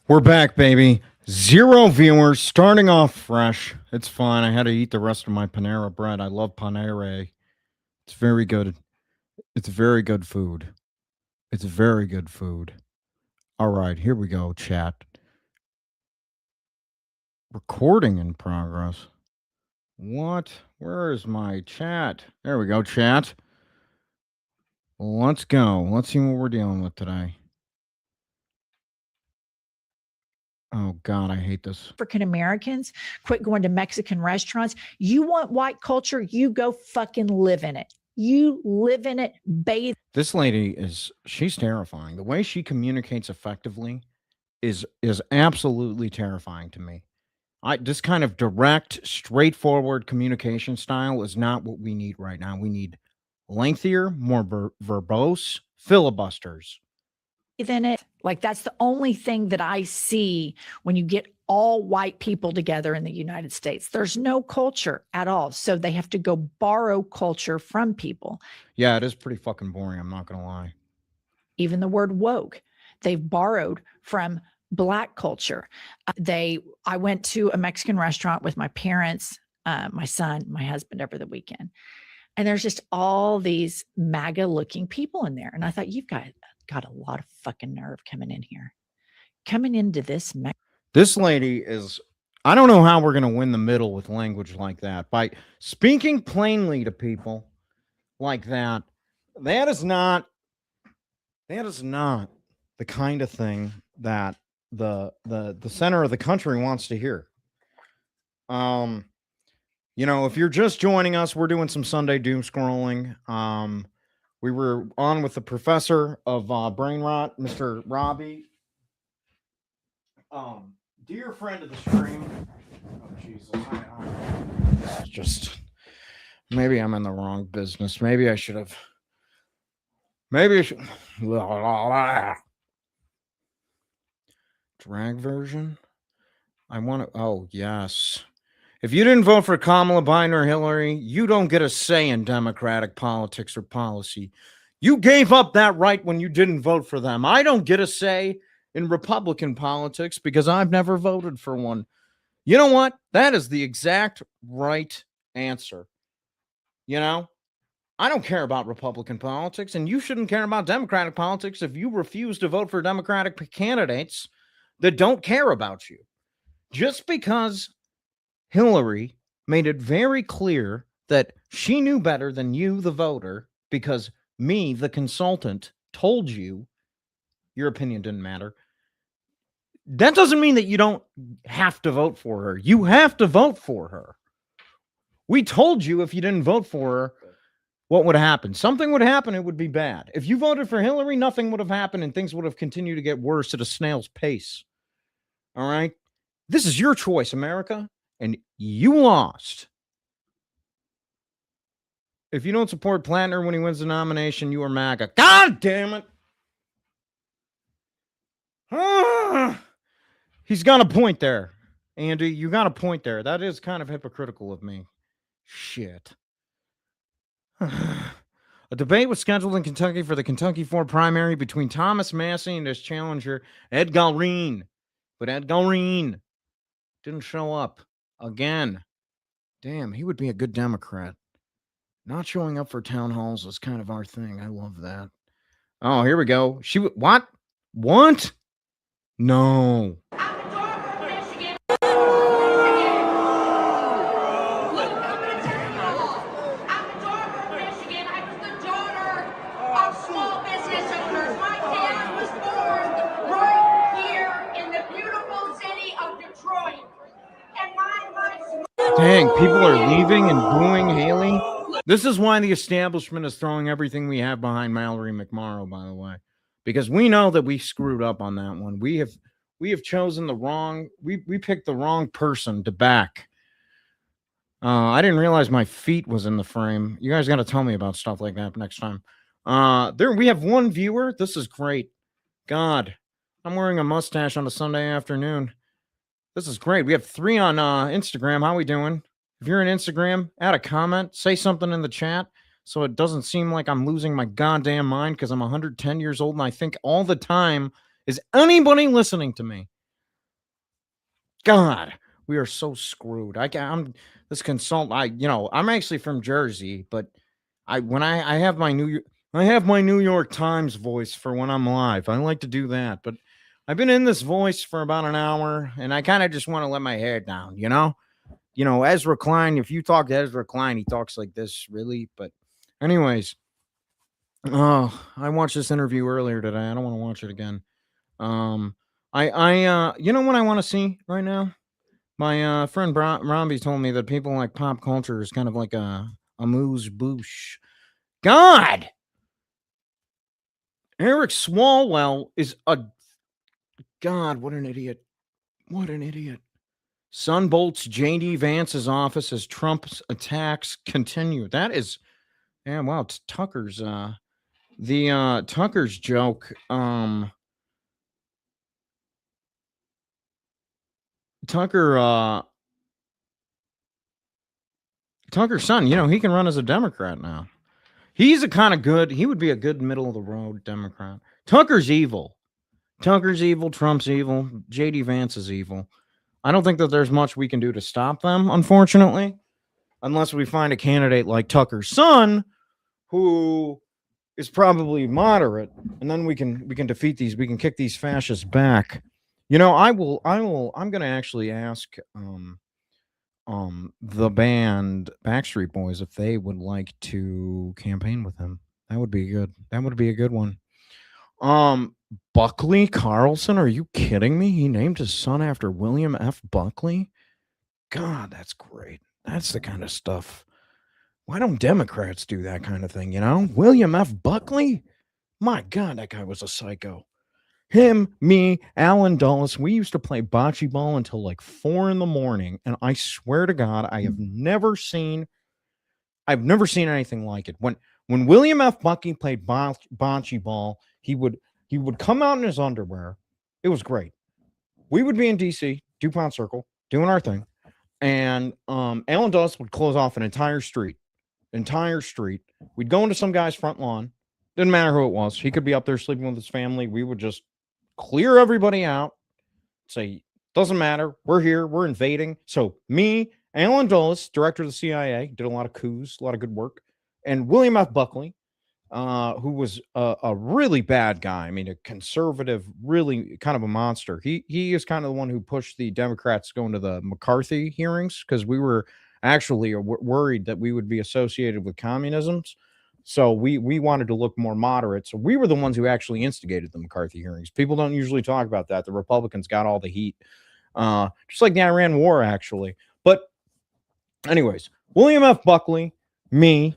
We're back, baby. Zero viewers, starting off fresh. It's fine. I had to eat the rest of my Panera bread. I love Panera. It's very good. It's very good food. It's very good food. All right, here we go, chat. Recording in progress. What? Where is my chat? There we go, chat. Let's go. Let's see what we're dealing with today. Oh, God, I hate this. African Americans, quit going to Mexican restaurants. You want white culture, you go fucking live in it. You live in it, bathe. This lady she's terrifying. The way she communicates effectively is absolutely terrifying to me. This kind of direct, straightforward communication style is not what we need right now. We need lengthier, more verbose filibusters. In it. Like that's the only thing that I see when you get all white people together in the United States. There's no culture at all. So they have to go borrow culture from people. Yeah, it is pretty fucking boring. I'm not going to lie. Even the word woke, they've borrowed from Black culture. I went to a Mexican restaurant with my parents, my son, my husband over the weekend. And there's just all these MAGA looking people in there. And I thought, you've got a lot of fucking nerve coming in here. Coming into this. This lady is, I don't know how we're going to win the middle with language like that. By speaking plainly to people like that, that is not the kind of thing that the center of the country wants to hear. You know, if you're just joining us, we're doing some Sunday doom scrolling. We were on with the professor of brain rot, Mr. Robbie. Dear friend of the stream. Oh, Jesus. This is just, maybe I'm in the wrong business. Maybe I should. Drag version? I want to, oh, yes. If you didn't vote for Kamala Biden or Hillary, you don't get a say in Democratic politics or policy. You gave up that right when you didn't vote for them. I don't get a say in Republican politics because I've never voted for one. You know what? That is the exact right answer. You know, I don't care about Republican politics, and you shouldn't care about Democratic politics if you refuse to vote for Democratic candidates that don't care about you. Just because Hillary made it very clear that she knew better than you, the voter, because me, the consultant, told you your opinion didn't matter. That doesn't mean that you don't have to vote for her. You have to vote for her. We told you if you didn't vote for her, what would happen? Something would happen. It would be bad. If you voted for Hillary, nothing would have happened and things would have continued to get worse at a snail's pace. All right? This is your choice, America, and you lost. If you don't support Plantner when he wins the nomination, you are MAGA. God damn it. He's got a point there. Andy, you got a point there. That is kind of hypocritical of me. Shit. A debate was scheduled in Kentucky for the Kentucky 4 primary between Thomas Massey and his challenger, Ed Galreen. But Ed Galreen didn't show up again. Damn, he would be a good Democrat. Not showing up for town halls is kind of our thing. I love that. Oh, here we go. What? What? No. Dang, people are leaving and booing Haley. This is why the establishment is throwing everything we have behind Mallory McMorrow, by the way, because we know that we screwed up on that one. We have chosen the wrong. We picked the wrong person to back. I didn't realize my feet was in the frame. You guys got to tell me about stuff like that next time. There we have one viewer. This is great. God, I'm wearing a mustache on a Sunday afternoon. This is great. We have 3 on Instagram. How we doing? If you're on Instagram, add a comment, say something in the chat so it doesn't seem like I'm losing my goddamn mind because I'm 110 years old and I think all the time, is anybody listening to me? God, we are so screwed. I'm this consultant. I'm actually from Jersey, but I have I have my New York Times voice for when I'm live. I like to do that, but I've been in this voice for about an hour, and I kind of just want to let my hair down. Ezra Klein. If you talk to Ezra Klein, he talks like this, really. But, anyways, oh, I watched this interview earlier today. I don't want to watch it again. You know what I want to see right now? My friend Romby told me that people like pop culture is kind of like a amuse bouche. God, Eric Swalwell is a God. What an idiot! What an idiot! Sun bolts J.D. Vance's office as Trump's attacks continue. That is, yeah. Wow, it's Tucker's Tucker's joke. Tucker Tucker's son. He can run as a Democrat now. He would be a good middle of the road Democrat. Tucker's evil. Trump's evil. J.D. Vance is evil. I don't think that there's much we can do to stop them, unfortunately, unless we find a candidate like Tucker's son, who is probably moderate, and then we can defeat these. We can kick these fascists back. I'm going to actually ask the band Backstreet Boys if they would like to campaign with him. That would be good. That would be a good one. Buckley Carlson, are you kidding me? He named his son after William F. Buckley? God, that's great. That's the kind of stuff. Why don't Democrats do that kind of thing, William F. Buckley? My God, that guy was a psycho. Him, me, Alan Dulles, we used to play bocce ball until like 4 a.m, and I swear to God, I've never seen anything like it. When William F. Buckley played bocce ball, he would come out in his underwear. It was great. We would be in DC, DuPont Circle, doing our thing, and Alan Dulles would close off an entire street. We'd go into some guy's front lawn. Didn't matter who it was. He could be up there sleeping with his family. We would just clear everybody out, say, doesn't matter. We're here. We're invading. So me, Alan Dulles, director of the CIA, did a lot of coups, a lot of good work. And William F. Buckley, who was a really bad guy. I mean, a conservative, really kind of a monster. He is kind of the one who pushed the Democrats going to the McCarthy hearings because we were actually worried that we would be associated with communism. So we wanted to look more moderate. So we were the ones who actually instigated the McCarthy hearings. People don't usually talk about that. The Republicans got all the heat, just like the Iran war, actually. But anyways, William F. Buckley, me,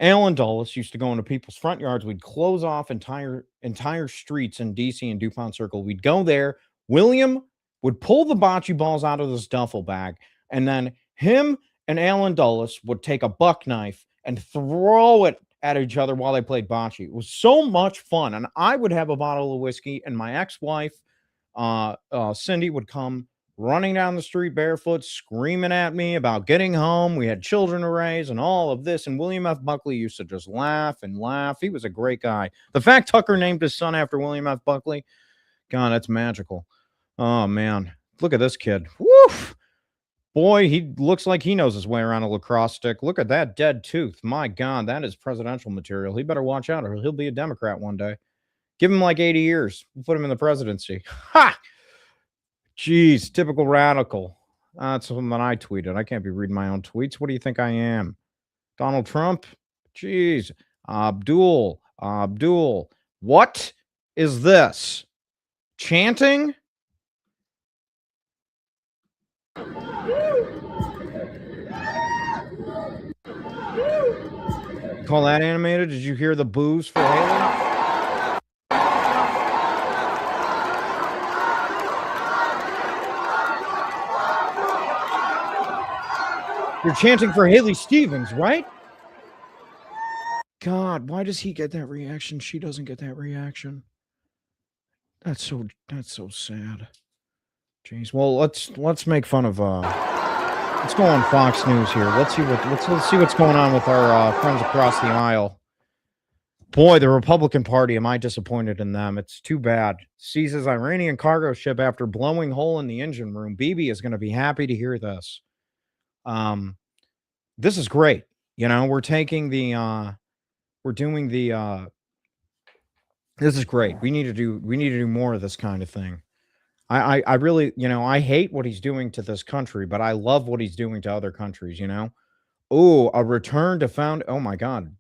Alan Dulles used to go into people's front yards. We'd close off entire streets in DC and DuPont Circle. We'd go there. William would pull the bocce balls out of this duffel bag, and then him and Alan Dulles would take a buck knife and throw it at each other while they played bocce. It was so much fun. And I would have a bottle of whiskey, and my ex-wife, Cindy, would come running down the street barefoot, screaming at me about getting home. We had children to raise and all of this. And William F. Buckley used to just laugh and laugh. He was a great guy. The fact Tucker named his son after William F. Buckley, God, that's magical. Oh, man. Look at this kid. Woof. Boy, he looks like he knows his way around a lacrosse stick. Look at that dead tooth. My God, that is presidential material. He better watch out or he'll be a Democrat one day. Give him like 80 years. We'll put him in the presidency. Ha! Jeez, typical radical. That's something I tweeted. I can't be reading my own tweets. What do you think I am? Donald Trump? Jeez. Abdul. What is this? Chanting? Call that animated? Did you hear the boos for Haley? You're chanting for Haley Stevens, right? God, why does he get that reaction? She doesn't get that reaction. That's so sad. Jeez. Well, let's make fun of let's go on Fox News here. Let's see what's going on with our friends across the aisle. Boy, the Republican Party, am I disappointed in them. It's too bad. Seizes Iranian cargo ship after blowing hole in the engine room. Bibi is going to be happy to hear this. Um, this is great. You know, we're doing the this is great. We need to do more of this kind of thing. I really, I hate what he's doing to this country, but I love what he's doing to other countries, you know? Oh, a return to found oh my god.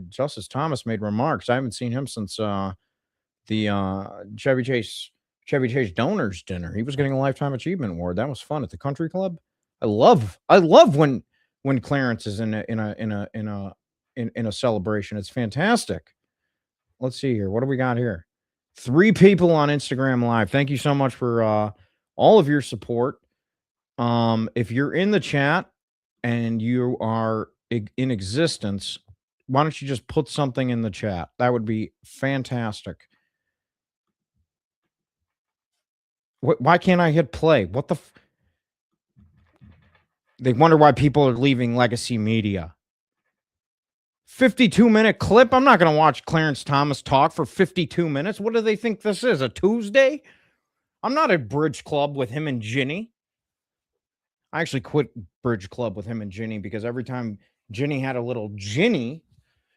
Justice Thomas made remarks. I haven't seen him since the Chevy Chase donors dinner. He was getting a lifetime achievement award. That was fun at the country club. I love when Clarence is in a celebration. It's fantastic. Let's see here. What do we got here? 3 people on Instagram Live. Thank you so much for all of your support. If you're in the chat and you are in existence, why don't you just put something in the chat? That would be fantastic. Why can't I hit play? What the They wonder why people are leaving legacy media. 52-minute clip? I'm not going to watch Clarence Thomas talk for 52 minutes. What do they think this is, a Tuesday? I'm not at Bridge Club with him and Ginny. I actually quit Bridge Club with him and Ginny because every time Ginny had a little Ginny,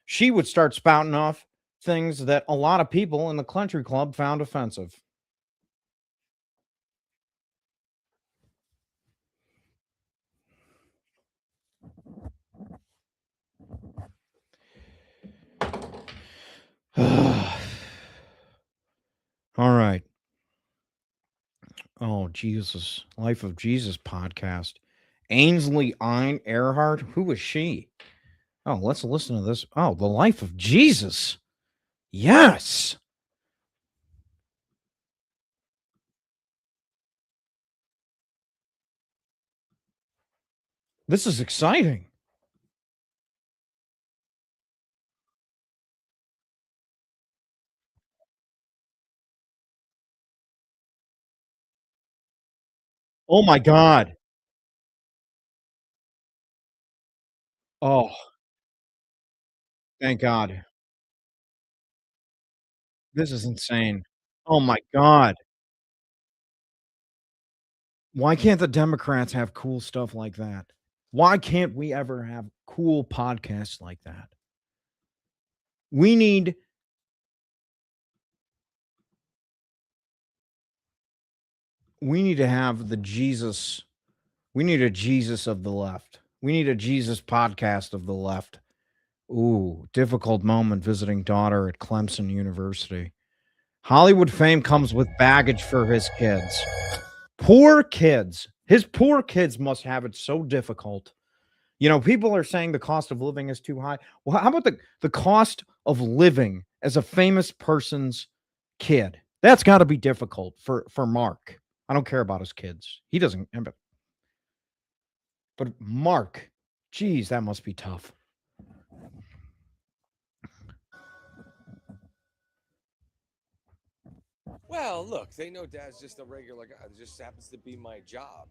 she would start spouting off things that a lot of people in the country club found offensive. All right. Oh, Jesus. Life of Jesus podcast. Ainsley Earhart. Who is she? Oh, let's listen to this. Oh, the life of Jesus. Yes. This is exciting. Oh my God. Oh, thank God. This is insane. Oh my God. Why can't the Democrats have cool stuff like that? Why can't we ever have cool podcasts like that? We need we need to have the Jesus. We need a Jesus of the left. We need a Jesus podcast of the left. Ooh, difficult moment visiting daughter at Clemson University. Hollywood fame comes with baggage for his kids. Poor kids. His poor kids must have it so difficult. People are saying the cost of living is too high. Well, how about the cost of living as a famous person's kid? That's got to be difficult for Mark. I don't care about his kids. He doesn't. But Mark, geez, that must be tough. Well, look, they know Dad's just a regular guy. It just happens to be my job.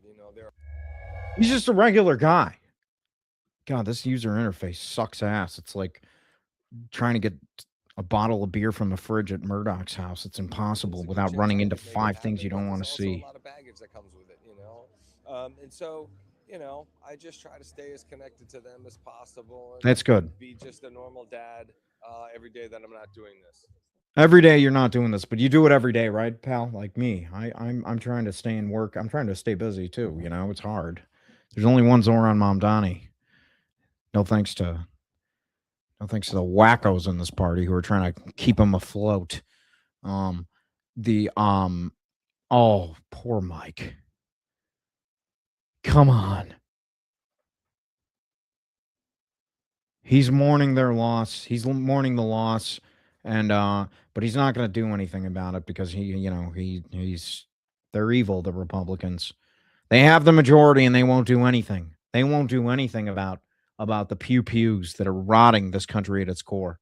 He's just a regular guy. God, this user interface sucks ass. It's like trying to get a bottle of beer from the fridge at Murdoch's house. It's impossible without running into 5 things you don't want to see. A lot of baggage that comes with it, and so, I just try to stay as connected to them as possible. And That's good. Be just a normal dad every day that I'm not doing this. Every day you're not doing this, but you do it every day, right, pal? Like me. I'm trying to stay in work. I'm trying to stay busy too. It's hard. There's only one Zoran Mamdani. No thanks to the wackos in this party who are trying to keep him afloat. The oh, poor Mike. Come on. He's mourning their loss. He's mourning the loss, and but he's not going to do anything about it because he's they're evil. The Republicans, they have the majority, and they won't do anything. They won't do anything about the pews that are rotting this country at its core.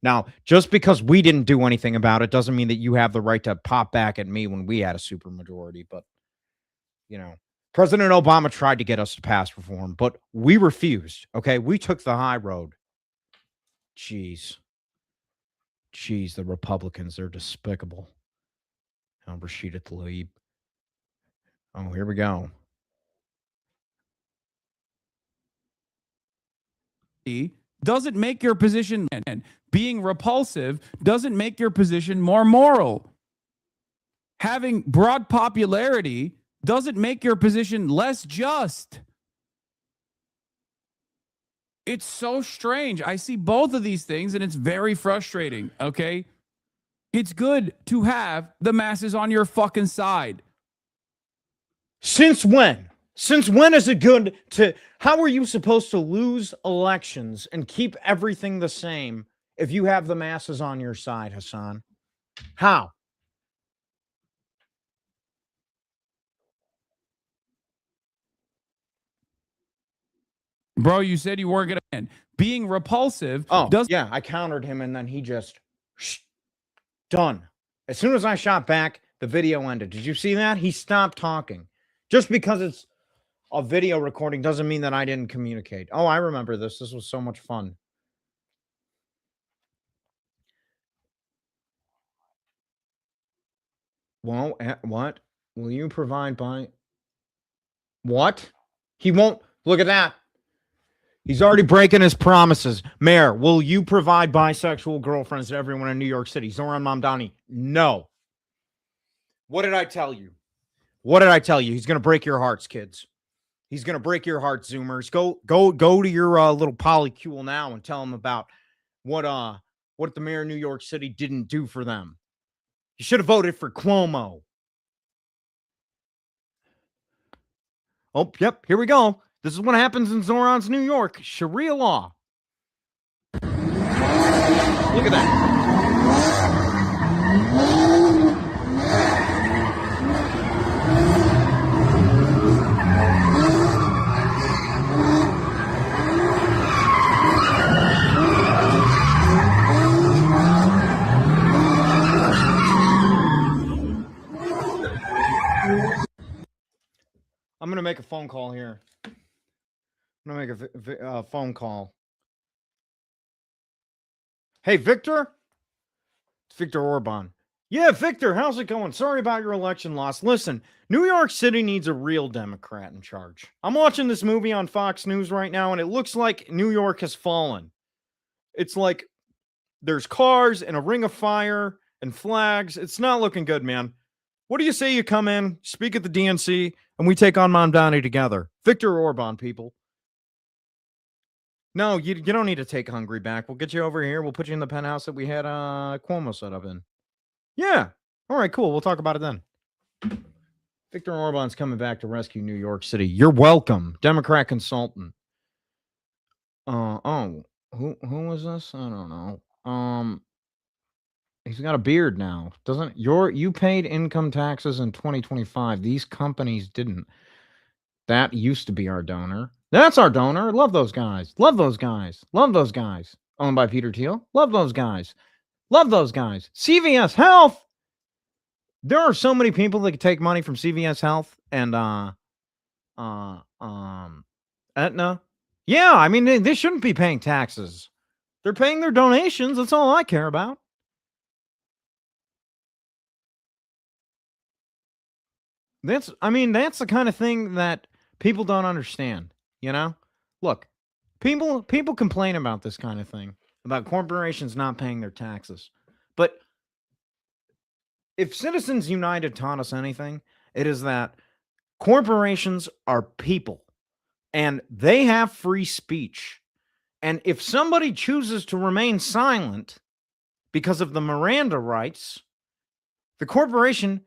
Now, just because we didn't do anything about it doesn't mean that you have the right to pop back at me when we had a supermajority. But President Obama tried to get us to pass reform, but we refused. Okay, we took the high road. Jeez. Jeez, the Republicans, they're despicable. Rashida Tlaib. Oh, here we go. Doesn't make your position, and being repulsive doesn't make your position more moral. Having broad popularity doesn't make your position less just. It's so strange. I see both of these things and it's very frustrating, okay? It's good to have the masses on your fucking side. Since when? Since when is it good to... How are you supposed to lose elections and keep everything the same if you have the masses on your side, Hassan? How? Bro, you said you weren't going to end. Being repulsive yeah, I countered him and then he just... done. As soon as I shot back, the video ended. Did you see that? He stopped talking. Just because it's a video recording doesn't mean that I didn't communicate. Oh, I remember this. This was so much fun. Well, what? Will you provide by... What? He won't... Look at that. He's already breaking his promises. Mayor, will you provide bisexual girlfriends to everyone in New York City? Zoran Mamdani, no. What did I tell you? What did I tell you? He's going to break your hearts, kids. He's going to break your hearts, Zoomers. Go to your little polycule now and tell them about what the mayor of New York City didn't do for them. You should have voted for Cuomo. Oh, yep, here we go. This is what happens in Zoran's New York. Sharia law. Look at that. I'm going to make a phone call here. I'm going to make a phone call. Hey, Victor? It's Victor Orban. Yeah, Victor, how's it going? Sorry about your election loss. Listen, New York City needs a real Democrat in charge. I'm watching this movie on Fox News right now, and it looks like New York has fallen. It's like there's cars and a ring of fire and flags. It's not looking good, man. What do you say you come in, speak at the DNC, and we take on Mamdani together? Victor Orban, people. No, you don't need to take Hungary back. We'll get you over here. We'll put you in the penthouse that we had Cuomo set up in. Yeah. All right, cool. We'll talk about it then. Victor Orban's coming back to rescue New York City. You're welcome. Democrat consultant. Who was this? I don't know. He's got a beard now. You paid income taxes in 2025. These companies didn't. That used to be our donor. That's our donor. Love those guys. Love those guys. Love those guys. Owned by Peter Thiel. Love those guys. Love those guys. CVS Health. There are so many people that can take money from CVS Health and Aetna. Yeah, I mean they shouldn't be paying taxes. They're paying their donations. That's all I care about. That's the kind of thing that people don't understand, you know? Look, people complain about this kind of thing, about corporations not paying their taxes. But if Citizens United taught us anything, it is that corporations are people and they have free speech. And if somebody chooses to remain silent because of the Miranda rights, the corporation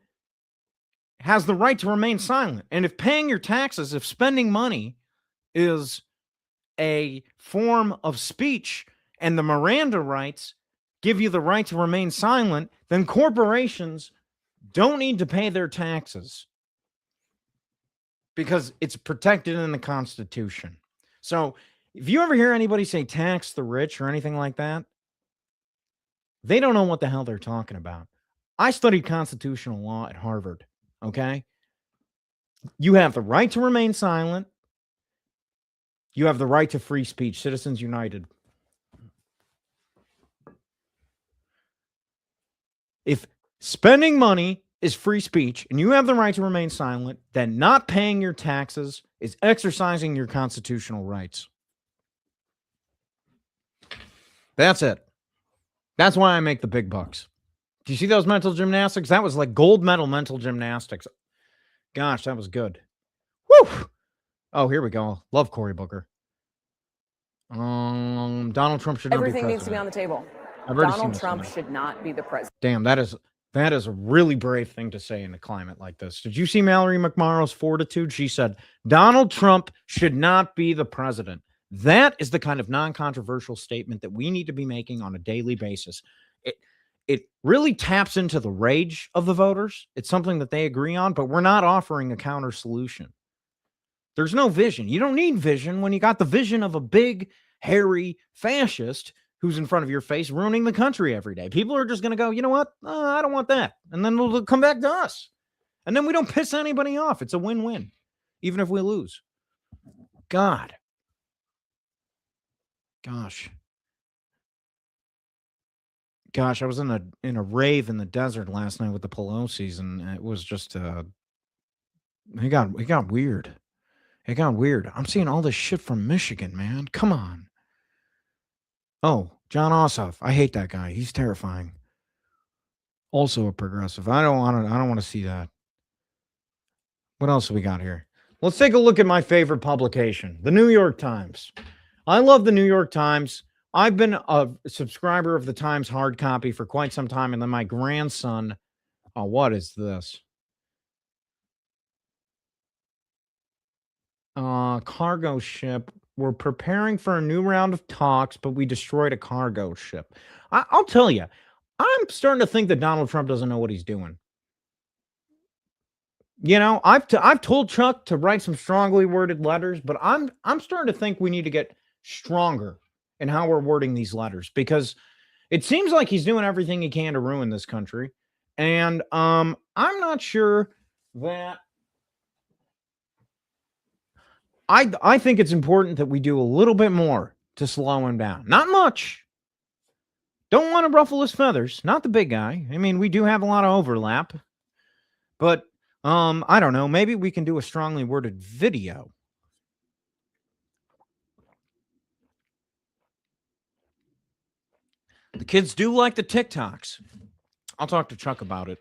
has the right to remain silent. And if paying your taxes, if spending money is a form of speech and the Miranda rights give you the right to remain silent, then corporations don't need to pay their taxes because it's protected in the Constitution. So if you ever hear anybody say tax the rich or anything like that, they don't know what the hell they're talking about. I studied constitutional law at Harvard. Okay? You have the right to remain silent. You have the right to free speech. Citizens United. If spending money is free speech and you have the right to remain silent, then not paying your taxes is exercising your constitutional rights. That's it. That's why I make the big bucks. Do you see those mental gymnastics? That was like gold medal mental gymnastics. Gosh, that was good. Woo! Oh, here we go. Love Cory Booker. Donald Trump should not be Everything president. needs to be on the table. I've already Donald seen Trump this should not be the president. Damn, that is a really brave thing to say in a climate like this. Did you see Mallory McMorrow's fortitude? She said, Donald Trump should not be the president. That is the kind of non-controversial statement that we need to be making on a daily basis. It really taps into the rage of the voters. It's something that they agree on, but we're not offering a counter solution. There's no vision. You don't need vision when you got the vision of a big, hairy fascist who's in front of your face ruining the country every day. People are just going to go, you know what? I don't want that. And then they'll come back to us. And then we don't piss anybody off. It's a win-win, even if we lose. Gosh. Gosh, I was in a rave in the desert last night with the Pelosi's, and it was just it got weird. It got weird. I'm seeing all this shit from Michigan, man. Come on. Oh, John Ossoff. I hate that guy. He's terrifying. Also a progressive. I don't want to see that. What else have we got here? Let's take a look at my favorite publication, the New York Times. I love the New York Times. I've been a subscriber of the Times hard copy for quite some time, and then my grandson, what is this? Cargo ship. We're preparing for a new round of talks, but we destroyed a cargo ship. I'll tell you, I'm starting to think that Donald Trump doesn't know what he's doing. You know, I've told Chuck to write some strongly worded letters, but I'm starting to think we need to get stronger in how we're wording these letters, because it seems like he's doing everything he can to ruin this country. And I'm not sure that I think it's important that we do a little bit more to slow him down. Not much. Don't want to ruffle his feathers. Not the big guy. I mean, we do have a lot of overlap. But I don't know. Maybe we can do a strongly worded video. The kids do like the TikToks. I'll talk to Chuck about it.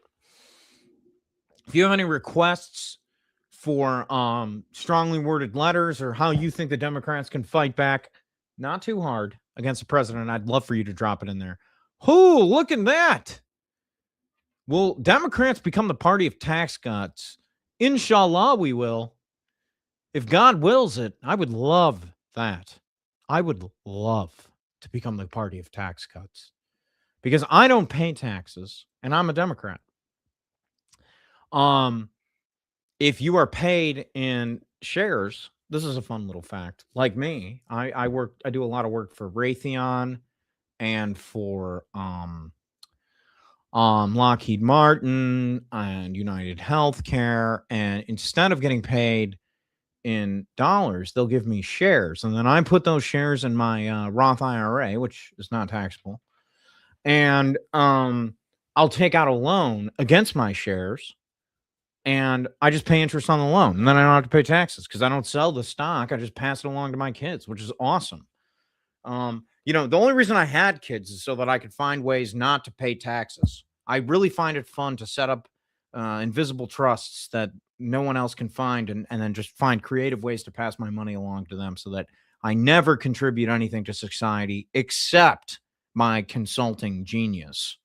If you have any requests for strongly worded letters or how you think the Democrats can fight back, not too hard, against the president, I'd love for you to drop it in there. Oh, look at that. Will Democrats become the party of tax cuts? Inshallah, we will. If God wills it, I would love that. I would love to become the party of tax cuts, because I don't pay taxes and I'm a Democrat. If you are paid in shares, this is a fun little fact. Like me, I do a lot of work for Raytheon and for Lockheed Martin and United Healthcare, and instead of getting paid in dollars, they'll give me shares, and then I put those shares in my Roth IRA, which is not taxable, and I'll take out a loan against my shares, and I just pay interest on the loan, and then I don't have to pay taxes because I don't sell the stock. I just pass it along to my kids, which is awesome. You know, the only reason I had kids is so that I could find ways not to pay taxes. I really find it fun to set up invisible trusts that no one else can find, and then just find creative ways to pass my money along to them so that I never contribute anything to society except my consulting genius.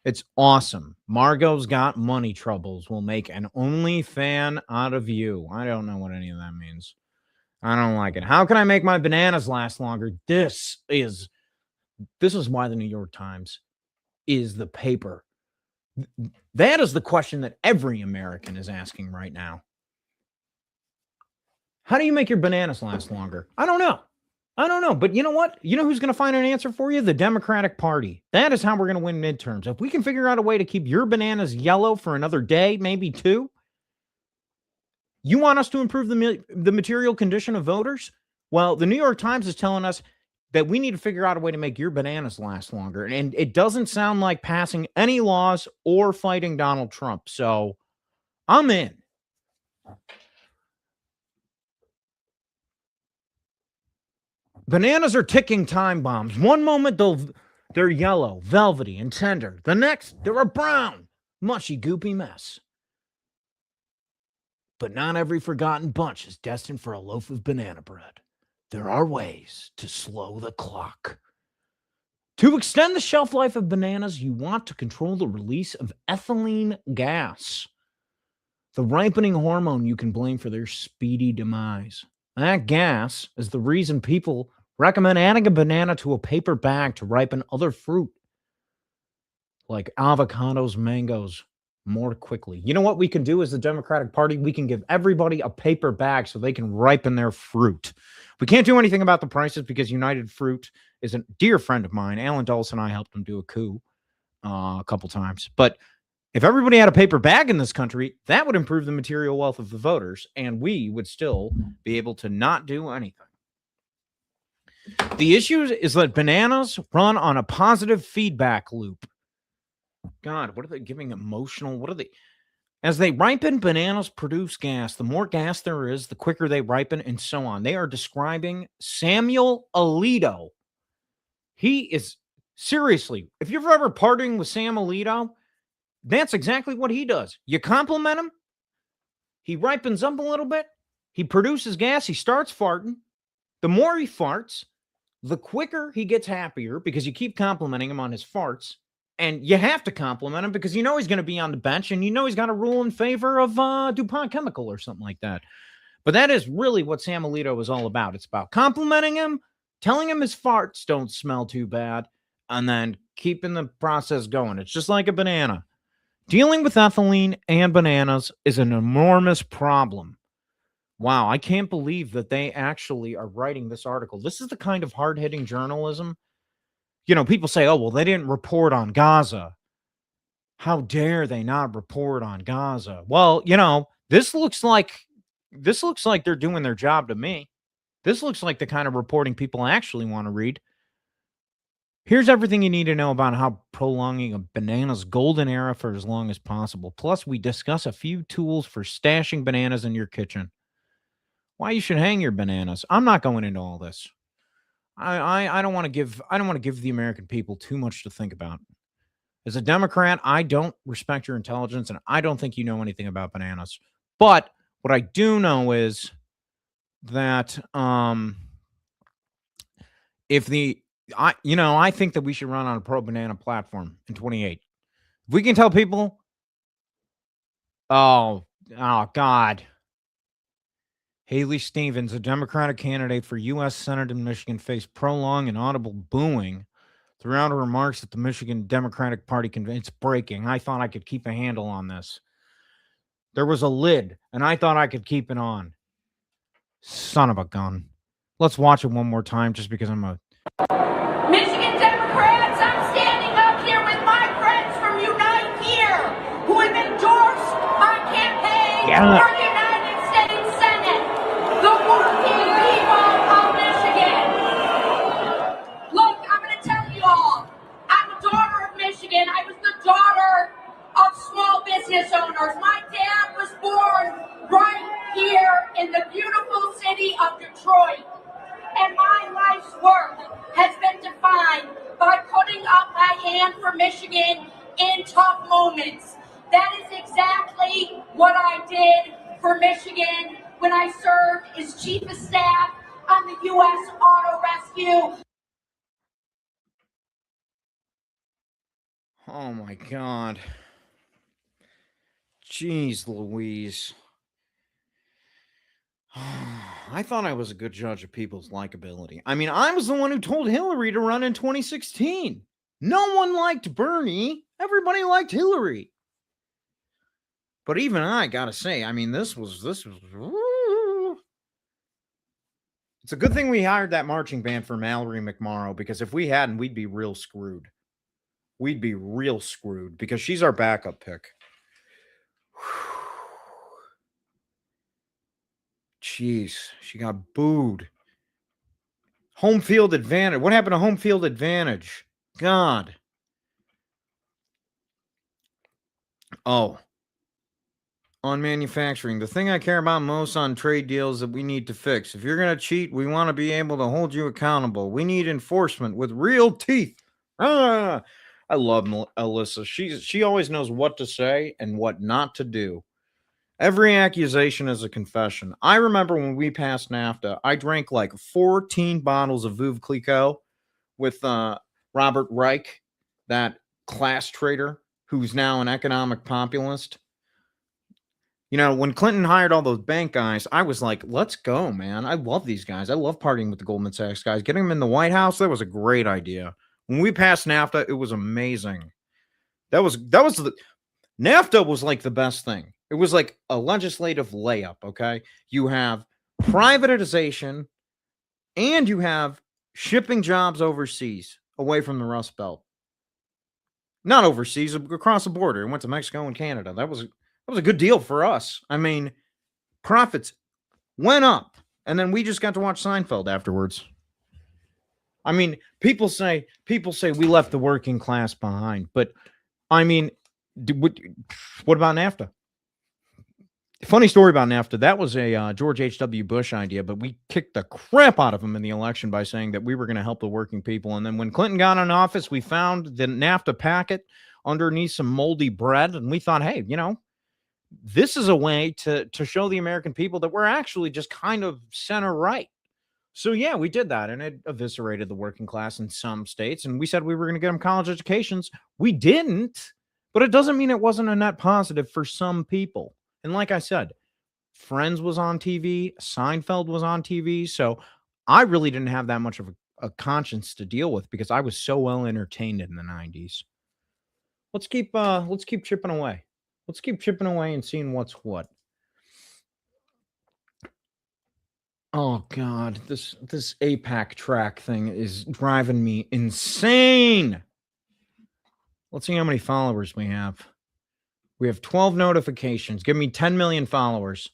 It's awesome. Margot's got money troubles. We'll make an only fan out of you. I don't know what any of that means. I don't like it. How can I make my bananas last longer? This is why the New York Times is the paper. That is the question that every American is asking right now. How do you make your bananas last longer? I don't know. But you know what? You know who's going to find an answer for you? The Democratic Party. That is how we're going to win midterms. If we can figure out a way to keep your bananas yellow for another day, maybe two. You want us to improve the material condition of voters? Well, the New York Times is telling us that we need to figure out a way to make your bananas last longer. And it doesn't sound like passing any laws or fighting Donald Trump. So I'm in. Bananas are ticking time bombs. One moment they're yellow, velvety, and tender. The next, they're a brown, mushy, goopy mess. But not every forgotten bunch is destined for a loaf of banana bread. There are ways to slow the clock. To extend the shelf life of bananas, you want to control the release of ethylene gas, the ripening hormone you can blame for their speedy demise. That gas is the reason people recommend adding a banana to a paper bag to ripen other fruit, like avocados, mangoes, more quickly. You know what we can do as the Democratic Party? We can give everybody a paper bag so they can ripen their fruit. We can't do anything about the prices because United Fruit is a dear friend of mine. Alan Dulles and I helped him do a coup a couple times. But if everybody had a paper bag in this country, that would improve the material wealth of the voters, and we would still be able to not do anything. The issue is that bananas run on a positive feedback loop. God, what are they giving emotional? What are they? As they ripen, bananas produce gas. The more gas there is, the quicker they ripen, and so on. They are describing Samuel Alito. He is, seriously, if you're ever partying with Sam Alito, that's exactly what he does. You compliment him, he ripens up a little bit, he produces gas, he starts farting. The more he farts, the quicker he gets happier because you keep complimenting him on his farts. And you have to compliment him because you know he's going to be on the bench and you know he's got a rule in favor of DuPont Chemical or something like that. But that is really what Sam Alito is all about. It's about complimenting him, telling him his farts don't smell too bad, and then keeping the process going. It's just like a banana. Dealing with ethylene and bananas is an enormous problem. Wow, I can't believe that they actually are writing this article. This is the kind of hard-hitting journalism. You know, people say, oh, well, they didn't report on Gaza. How dare they not report on Gaza? Well, you know, this looks like they're doing their job to me. This looks like the kind of reporting people actually want to read. Here's everything you need to know about how prolonging a banana's golden era for as long as possible. Plus, we discuss a few tools for stashing bananas in your kitchen. Why you should hang your bananas. I'm not going into all this. I don't want to give the American people too much to think about. As a Democrat, I don't respect your intelligence, and I don't think you know anything about bananas. But what I do know is that I think that we should run on a pro-banana platform in 28. If we can tell people, oh God, Haley Stevens, a Democratic candidate for U.S. Senate in Michigan, faced prolonged and audible booing throughout her remarks at the Michigan Democratic Party convention. It's breaking. I thought I could keep a handle on this. There was a lid, and I thought I could keep it on. Son of a gun. Let's watch it one more time just because I'm a... Michigan Democrats, I'm standing up here with my friends from Unite Here, who have endorsed my campaign for the United States Senate, the working people of Michigan. Look, I'm going to tell you all, I'm a daughter of Michigan. I was the daughter of small business owners. My dad was born right here in the beautiful city of Detroit. And my life's work has been defined by putting up my hand for Michigan in tough moments. That is exactly what I did for Michigan when I served as Chief of Staff on the U.S. Auto Rescue. Oh my God. Jeez Louise. I thought I was a good judge of people's likability. I mean, I was the one who told Hillary to run in 2016. No one liked Bernie. Everybody liked Hillary. But even I gotta say, I mean, this was. It's a good thing we hired that marching band for Mallory McMorrow, because if we hadn't, we'd be real screwed. We'd be real screwed because she's our backup pick. Jeez, she got booed. Home field advantage. What happened to home field advantage? God. Oh. On manufacturing, the thing I care about most on trade deals that we need to fix. If you're going to cheat, we want to be able to hold you accountable. We need enforcement with real teeth. I love Alyssa. She always knows what to say and what not to do. Every accusation is a confession. I remember when we passed NAFTA, I drank like 14 bottles of Veuve Clicquot with Robert Reich, that class traitor who's now an economic populist. You know, when Clinton hired all those bank guys, I was like, let's go, man. I love these guys. I love partying with the Goldman Sachs guys. Getting them in the White House, that was a great idea. When we passed NAFTA, it was amazing. NAFTA was like the best thing. It was like a legislative layup, okay? You have privatization and you have shipping jobs overseas away from the Rust Belt. Not overseas, across the border. It went to Mexico and Canada. That was a good deal for us. I mean, profits went up, and then we just got to watch Seinfeld afterwards. I mean, people say we left the working class behind, but I mean, what about NAFTA? Funny story about NAFTA. That was a George H.W. Bush idea, but we kicked the crap out of him in the election by saying that we were going to help the working people. And then when Clinton got in office, we found the NAFTA packet underneath some moldy bread, and we thought, hey, you know, this is a way to show the American people that we're actually just kind of center right. So yeah, we did that, and it eviscerated the working class in some states. And we said we were going to get them college educations. We didn't, but it doesn't mean it wasn't a net positive for some people. And like I said, Friends was on TV, Seinfeld was on TV, so I really didn't have that much of a conscience to deal with because I was so well entertained in the 90s. Let's keep chipping away. Let's keep chipping away and seeing what's what. Oh God, this APAC track thing is driving me insane. Let's see how many followers we have. We have 12 notifications. Give me 10 million followers.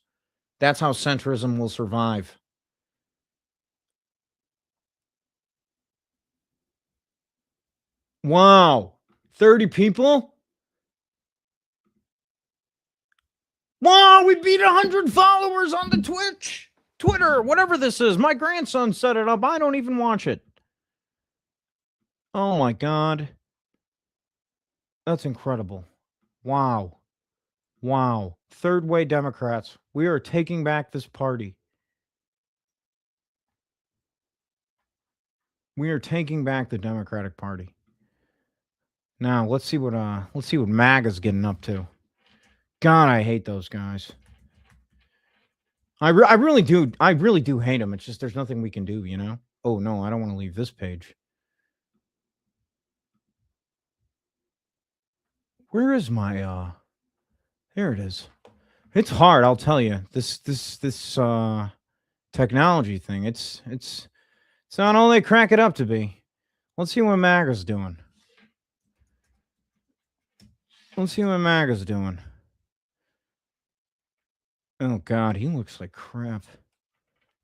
That's how centrism will survive. Wow. 30 people? Wow, we beat 100 followers on the Twitter, whatever this is. My grandson set it up. I don't even watch it. Oh my God. That's incredible. Wow. Wow. Third way Democrats. We are taking back this party. We are taking back the Democratic Party. Now, let's see what MAGA's getting up to. God, I hate those guys. I really do hate them. It's just there's nothing we can do, you know? Oh, no, I don't want to leave this page. Where is my there it is. It's hard, I'll tell you. This technology thing. It's not all they crack it up to be. Let's see what MAGA's doing. Oh God, he looks like crap.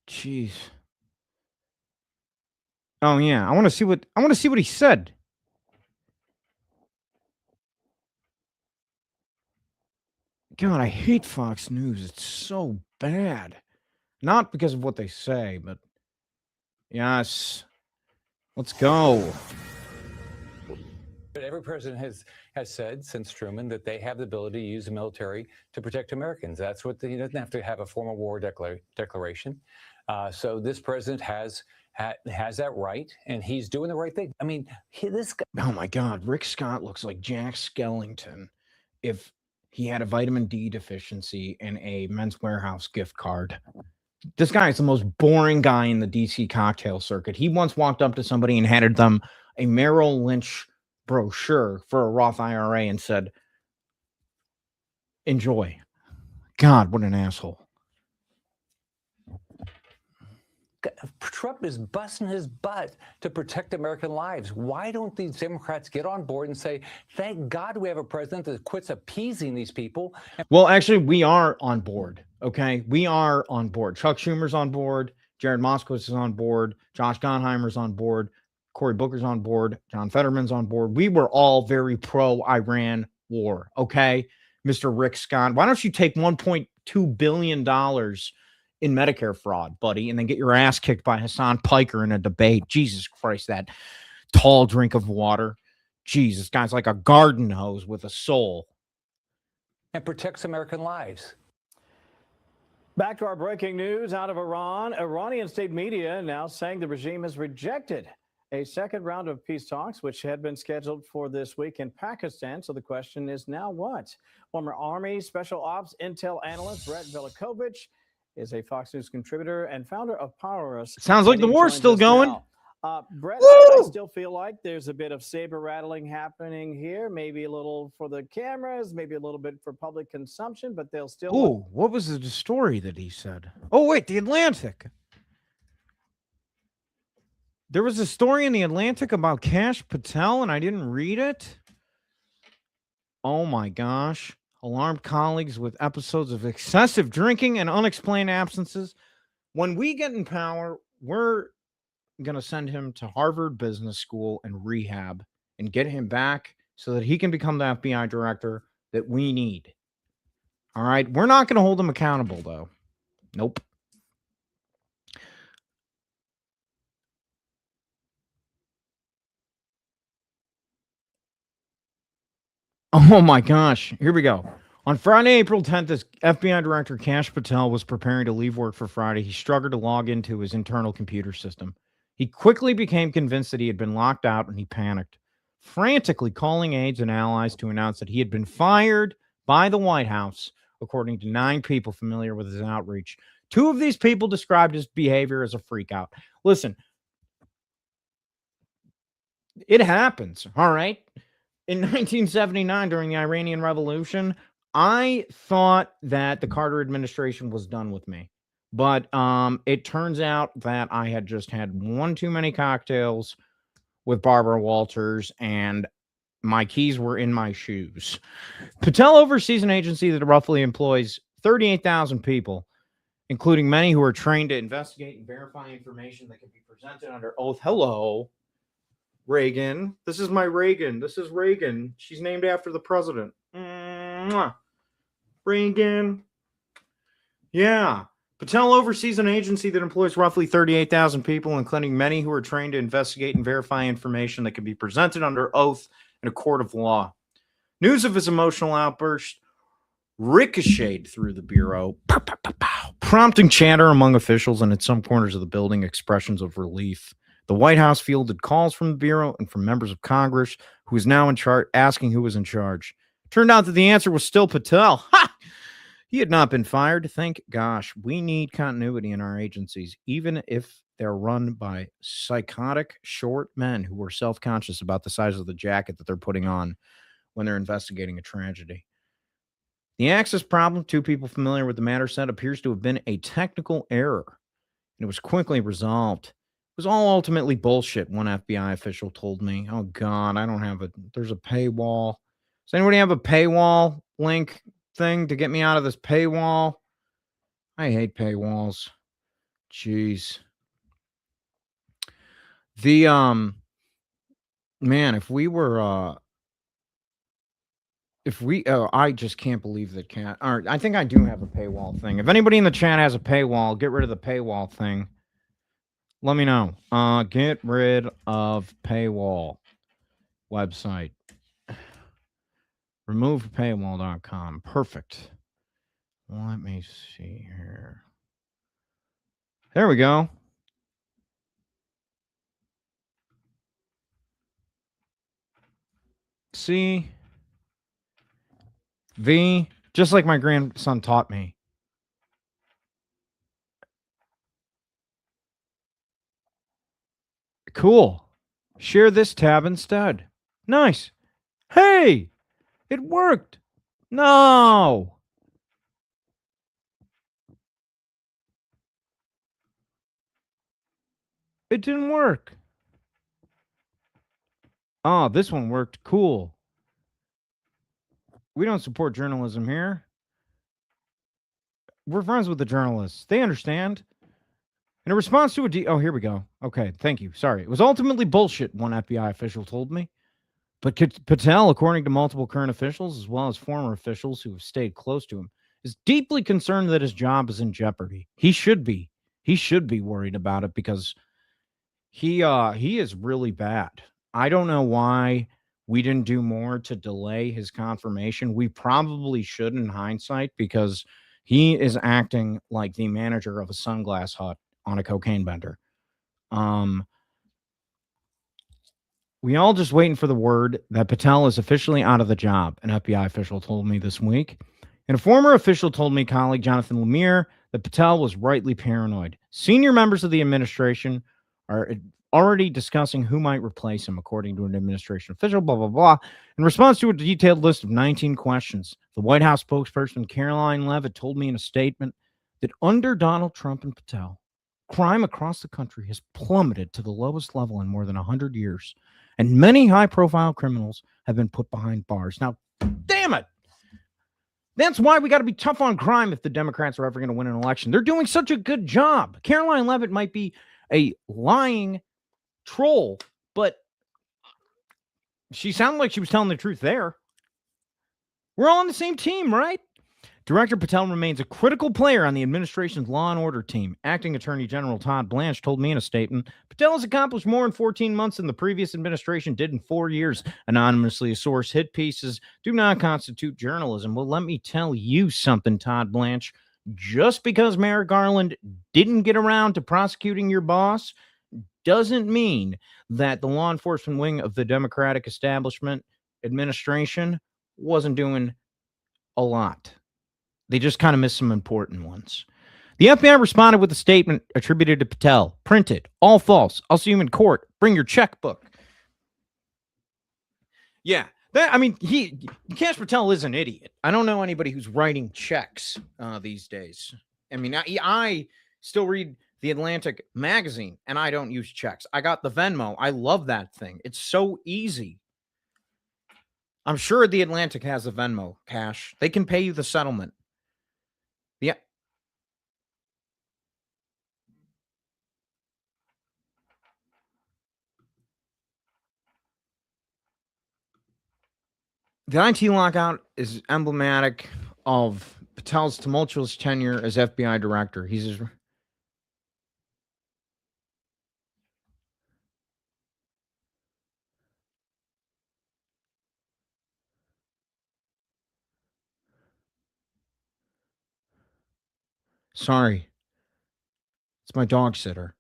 Jeez. Oh yeah, I want to see what he said. God, I hate Fox News. It's so bad. Not because of what they say, but yes. Let's go. But every president has said since Truman that they have the ability to use the military to protect Americans. That's what he doesn't have to have a formal war declaration. So this president has that right, and he's doing the right thing. I mean, this guy. Oh my God, Rick Scott looks like Jack Skellington if he had a vitamin D deficiency and a Men's Warehouse gift card. This guy is the most boring guy in the DC cocktail circuit. He once walked up to somebody and handed them a Merrill Lynch brochure for a Roth IRA and said, enjoy. God, what an asshole. Trump is busting his butt to protect American lives. Why don't these Democrats get on board and say, thank God we have a president that quits appeasing these people? Well, actually, we are on board, okay? We are on board. Chuck Schumer's on board. Jared Moskowitz is on board. Josh Gottheimer's on board. Cory Booker's on board. John Fetterman's on board. We were all very pro-Iran war, okay? Mr. Rick Scott, why don't you take $1.2 billion in Medicare fraud, buddy, and then get your ass kicked by Hassan Piker in a debate? Jesus Christ, that tall drink of water. Jesus, guy's like a garden hose with a soul. And protects American lives. Back to our breaking news out of Iran. Iranian state media now saying the regime has rejected a second round of peace talks, which had been scheduled for this week in Pakistan. So the question is now what? Former Army Special Ops Intel analyst Brett Velikovich is a Fox News contributor and founder of Powerless. Sounds like the war's still going. Brett, I still feel like there's a bit of saber rattling happening here. Maybe a little for the cameras, maybe a little bit for public consumption, but they'll still. Oh, what was the story that he said? Oh, wait, the Atlantic. There was a story in the Atlantic about Kash Patel, and I didn't read it. Oh my gosh. Alarmed colleagues with episodes of excessive drinking and unexplained absences. When we get in power, we're going to send him to Harvard Business School and rehab and get him back so that he can become the FBI director that we need. All right. We're not going to hold him accountable, though. Nope. Oh my gosh. Here we go. On Friday, April 10th, as FBI Director Kash Patel was preparing to leave work for Friday, he struggled to log into his internal computer system. He quickly became convinced that he had been locked out, and he panicked, frantically calling aides and allies to announce that he had been fired by the White House, according to 9 people familiar with his outreach. 2 of these people described his behavior as a freakout. Listen, it happens, all right? In 1979, during the Iranian Revolution, I thought that the Carter administration was done with me. But it turns out that I had just had one too many cocktails with Barbara Walters, and my keys were in my shoes. Patel oversees an agency that roughly employs 38,000 people, including many who are trained to investigate and verify information that can be presented under oath. Hello, Reagan. This is my Reagan. This is Reagan. She's named after the president. Mwah. Reagan. Yeah. Patel oversees an agency that employs roughly 38,000 people, including many who are trained to investigate and verify information that can be presented under oath in a court of law. News of his emotional outburst ricocheted through the bureau, prompting chatter among officials and in some corners of the building, expressions of relief. The White House fielded calls from the bureau and from members of Congress, who is now in charge, asking who was in charge. Turned out that the answer was still Patel. Ha! He had not been fired. Thank gosh. We need continuity in our agencies, even if they're run by psychotic short men who are self-conscious about the size of the jacket that they're putting on when they're investigating a tragedy. The access problem, 2 people familiar with the matter said, appears to have been a technical error, and it was quickly resolved. It was all ultimately bullshit, one FBI official told me. Oh, God, I don't have there's a paywall. Does anybody have a paywall link thing to get me out of this paywall? I hate paywalls. Jeez. The, man, if we were, I just can't believe that all right, I think I do have a paywall thing. If anybody in the chat has a paywall, get rid of the paywall thing. Let me know. Get rid of paywall website. Remove paywall.com. Perfect. Let me see here. There we go. C V, just like my grandson taught me. Cool. Share this tab instead. Nice. Hey, it worked. No. It didn't work. Oh, this one worked. Cool. We don't support journalism here. We're friends with the journalists. They understand. In a response to oh, here we go. Okay, thank you. Sorry. It was ultimately bullshit, one FBI official told me. But Patel, according to multiple current officials, as well as former officials who have stayed close to him, is deeply concerned that his job is in jeopardy. He should be. He should be worried about it because he is really bad. I don't know why we didn't do more to delay his confirmation. We probably should in hindsight because he is acting like the manager of a sunglass hut on a cocaine bender. We all just waiting for the word that Patel is officially out of the job, an FBI official told me this week. And a former official told me, colleague Jonathan Lemire, that Patel was rightly paranoid. Senior members of the administration are already discussing who might replace him, according to an administration official, blah, blah, blah. In response to a detailed list of 19 questions, the White House spokesperson Caroline Leavitt told me in a statement that under Donald Trump and Patel, crime across the country has plummeted to the lowest level in more than 100 years. And many high-profile criminals have been put behind bars. Now, damn it. That's why we got to be tough on crime if the Democrats are ever going to win an election. They're doing such a good job. Caroline Leavitt might be a lying troll, but she sounded like she was telling the truth there. We're all on the same team, right? Director Patel remains a critical player on the administration's law and order team. Acting Attorney General Todd Blanche told me in a statement, Patel has accomplished more in 14 months than the previous administration did in 4 years. Anonymously, a source, hit pieces do not constitute journalism. Well, let me tell you something, Todd Blanche. Just because Merrick Garland didn't get around to prosecuting your boss doesn't mean that the law enforcement wing of the Democratic establishment administration wasn't doing a lot. They just kind of missed some important ones. The FBI responded with a statement attributed to Patel. Printed. All false. I'll see you in court. Bring your checkbook. Yeah. Cash Patel is an idiot. I don't know anybody who's writing checks these days. I mean, I still read the Atlantic magazine, and I don't use checks. I got the Venmo. I love that thing. It's so easy. I'm sure the Atlantic has a Venmo, Cash. They can pay you the settlement. Yeah. The IT lockout is emblematic of Patel's tumultuous tenure as FBI director. Sorry. It's my dog sitter.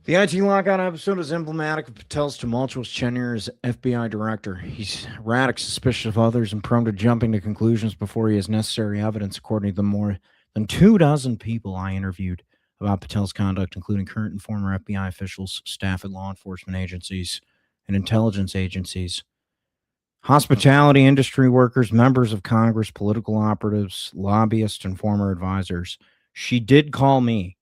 The IT lockout episode is emblematic of Patel's tumultuous tenure as FBI director. He's erratic, suspicious of others, and prone to jumping to conclusions before he has necessary evidence, according to the more than 24 people I interviewed about Patel's conduct, including current and former FBI officials, staff at law enforcement agencies, and intelligence agencies, hospitality industry workers, members of Congress, political operatives, lobbyists, and former advisors. She did call me.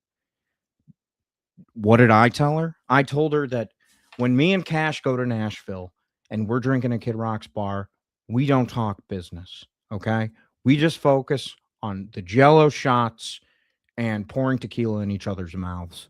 What did I tell her? I told her that when me and Cash go to Nashville and we're drinking at Kid Rock's bar, we don't talk business, okay? We just focus on the Jell-O shots and pouring tequila in each other's mouths.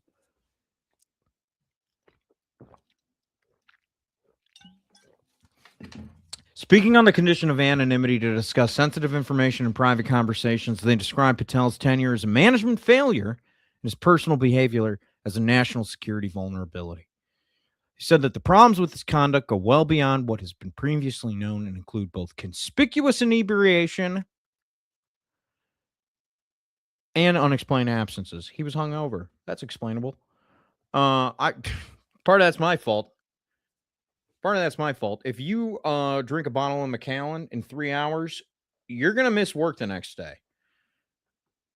Speaking on the condition of anonymity to discuss sensitive information and private conversations, they described Patel's tenure as a management failure and his personal behavior as a national security vulnerability. He said that the problems with his conduct go well beyond what has been previously known and include both conspicuous inebriation and unexplained absences. He was hungover. That's explainable. Part of that's my fault. If you drink a bottle of Macallan in 3 hours, you're going to miss work the next day.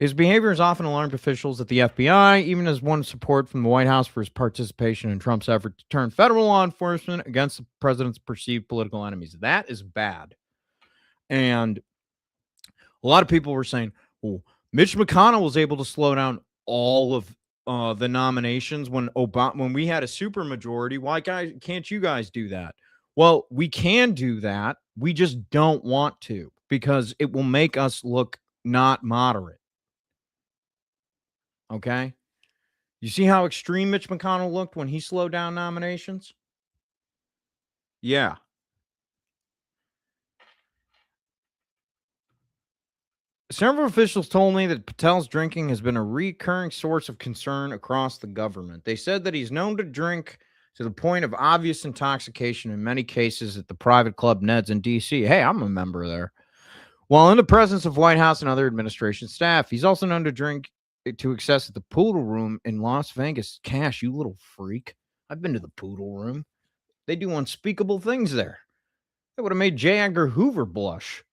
His behavior has often alarmed officials at the FBI, even as won support from the White House for his participation in Trump's effort to turn federal law enforcement against the president's perceived political enemies. That is bad. And a lot of people were saying, well, Mitch McConnell was able to slow down all of the nominations when we had a supermajority. Why can't you guys do that? Well, we can do that. We just don't want to because it will make us look not moderate. Okay? You see how extreme Mitch McConnell looked when he slowed down nominations? Yeah. Several officials told me that Patel's drinking has been a recurring source of concern across the government. They said that he's known to drink to the point of obvious intoxication in many cases at the private club Ned's in D.C. Hey, I'm a member there. While in the presence of White House and other administration staff, he's also known to drink to excess at the Poodle Room in Las Vegas. Cash, you little freak. I've been to the Poodle Room. They do unspeakable things there. That would have made J. Edgar Hoover blush.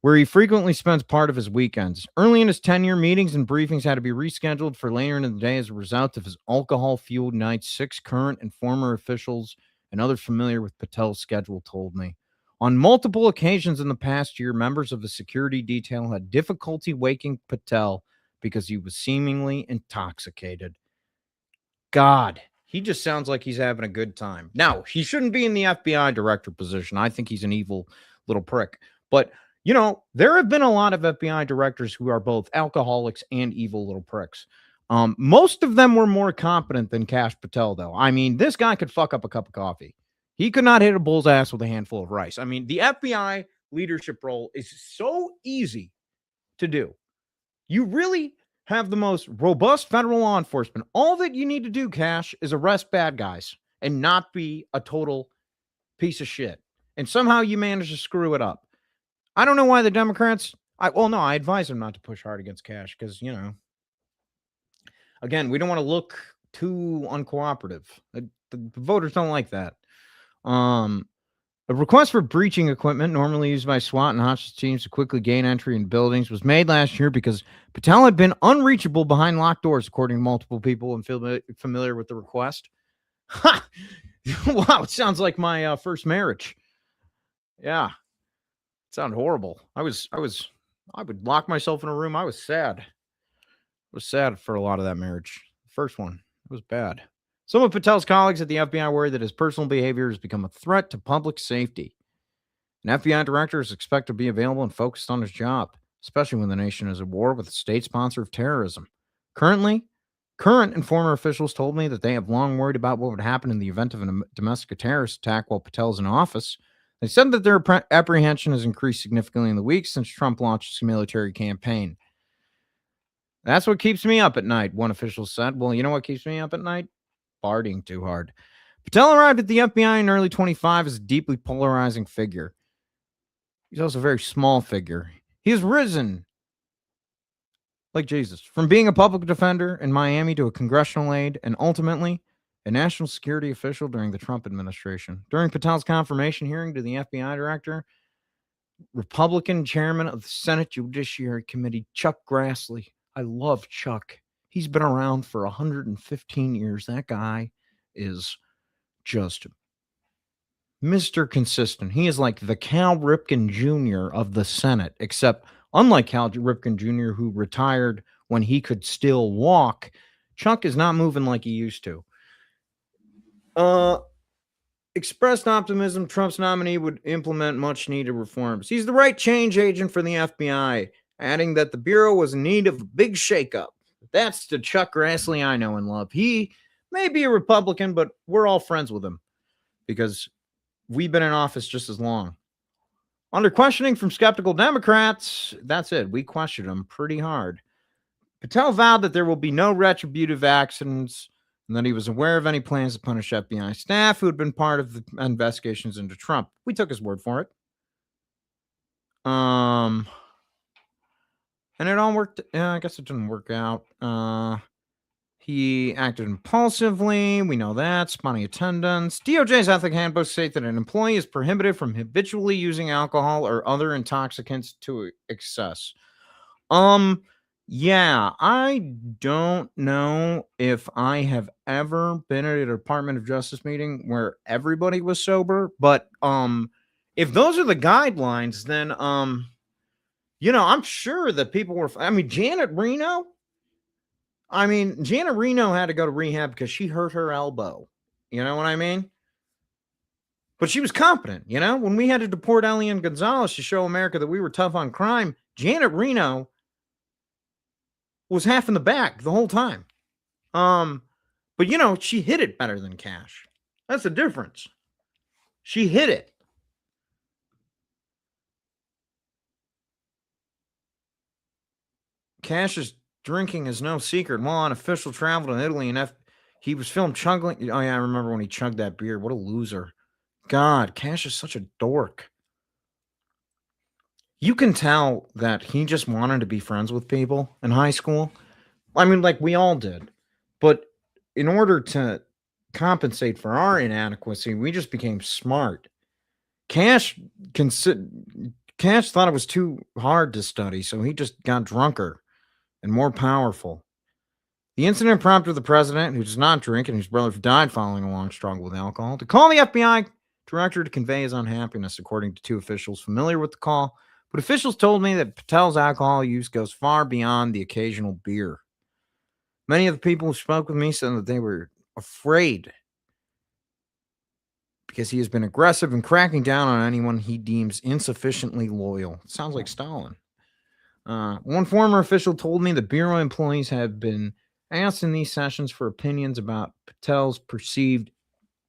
Where he frequently spends part of his weekends. Early in his tenure, meetings and briefings had to be rescheduled for later in the day as a result of his alcohol-fueled nights. 6 current and former officials and others familiar with Patel's schedule told me. On multiple occasions in the past year, members of the security detail had difficulty waking Patel because he was seemingly intoxicated. God, he just sounds like he's having a good time. Now, he shouldn't be in the FBI director position. I think he's an evil little prick. But you know, there have been a lot of FBI directors who are both alcoholics and evil little pricks. Most of them were more competent than Kash Patel, though. I mean, this guy could fuck up a cup of coffee. He could not hit a bull's ass with a handful of rice. I mean, the FBI leadership role is so easy to do. You really have the most robust federal law enforcement. All that you need to do, Kash, is arrest bad guys and not be a total piece of shit. And somehow you manage to screw it up. I don't know why the Democrats, I advise them not to push hard against Kash because, you know, again, we don't want to look too uncooperative. The voters don't like that. A request for breaching equipment normally used by SWAT and hostage teams to quickly gain entry in buildings was made last year because Patel had been unreachable behind locked doors, according to multiple people and familiar with the request. Ha! Wow, it sounds like my first marriage. Yeah. Sound horrible. I would lock myself in a room. I was sad. I was sad for a lot of that marriage. The first one, it was bad. Some of Patel's colleagues at the FBI worry that his personal behavior has become a threat to public safety. An FBI director is expected to be available and focused on his job, especially when the nation is at war with a state sponsor of terrorism. Current and former officials told me that they have long worried about what would happen in the event of a domestic terrorist attack while Patel is in office. They said that their apprehension has increased significantly in the weeks since Trump launched his military campaign. That's what keeps me up at night, one official said. Well, you know what keeps me up at night? Partying too hard. Patel arrived at the FBI in early 25 as a deeply polarizing figure. He's also a very small figure. He has risen, like Jesus, from being a public defender in Miami to a congressional aide and ultimately a national security official during the Trump administration. During Patel's confirmation hearing to the FBI director, Republican chairman of the Senate Judiciary Committee, Chuck Grassley. I love Chuck. He's been around for 115 years. That guy is just Mr. Consistent. He is like the Cal Ripken Jr. of the Senate, except unlike Cal Ripken Jr., who retired when he could still walk, Chuck is not moving like he used to. Expressed optimism Trump's nominee would implement much needed reforms. He's the right change agent for the FBI, adding that the Bureau was in need of a big shakeup. That's the Chuck Grassley I know and love. He may be a Republican, but we're all friends with him because we've been in office just as long. Under questioning from skeptical Democrats, that's it. We questioned him pretty hard. Patel vowed that there will be no retributive actions and that he was aware of any plans to punish FBI staff who had been part of the investigations into Trump. We took his word for it. And it all worked. I guess it didn't work out. He acted impulsively. We know that. Spotting attendance. DOJ's ethic handbook states that an employee is prohibited from habitually using alcohol or other intoxicants to excess. Yeah, I don't know if I have ever been at a Department of Justice meeting where everybody was sober, but if those are the guidelines, then I'm sure that people were Janet Reno had to go to rehab because she hurt her elbow. You know what I mean? But she was competent, when we had to deport Elian Gonzalez to show America that we were tough on crime, Janet Reno was half in the back the whole time. But she hit it better than Cash. That's the difference. She hit it. Cash's drinking is no secret. While on official travel to Italy and he was filmed chugging. Oh yeah, I remember when he chugged that beer. What a loser. God, Cash is such a dork. You can tell that he just wanted to be friends with people in high school. Like we all did. But in order to compensate for our inadequacy, we just became smart. Cash thought it was too hard to study, so he just got drunker and more powerful. The incident prompted the president, who does not drink and whose brother died following a long struggle with alcohol, to call the FBI director to convey his unhappiness, according to two officials familiar with the call. But officials told me that Patel's alcohol use goes far beyond the occasional beer. Many of the people who spoke with me said that they were afraid because he has been aggressive and cracking down on anyone he deems insufficiently loyal. Sounds like Stalin. One former official told me the Bureau employees have been asked in these sessions for opinions about Patel's perceived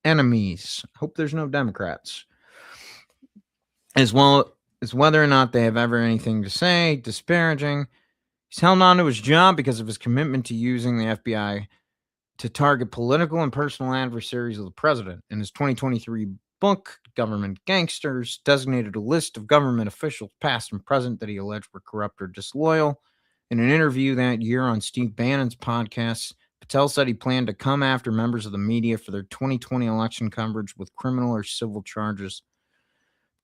enemies. Hope there's no Democrats. As well as whether or not they have ever anything to say disparaging. He's held on to his job because of his commitment to using the FBI to target political and personal adversaries of the president. In his 2023 book, Government Gangsters, designated a list of government officials, past and present, that he alleged were corrupt or disloyal. In an interview that year on Steve Bannon's podcast, Patel said he planned to come after members of the media for their 2020 election coverage with criminal or civil charges.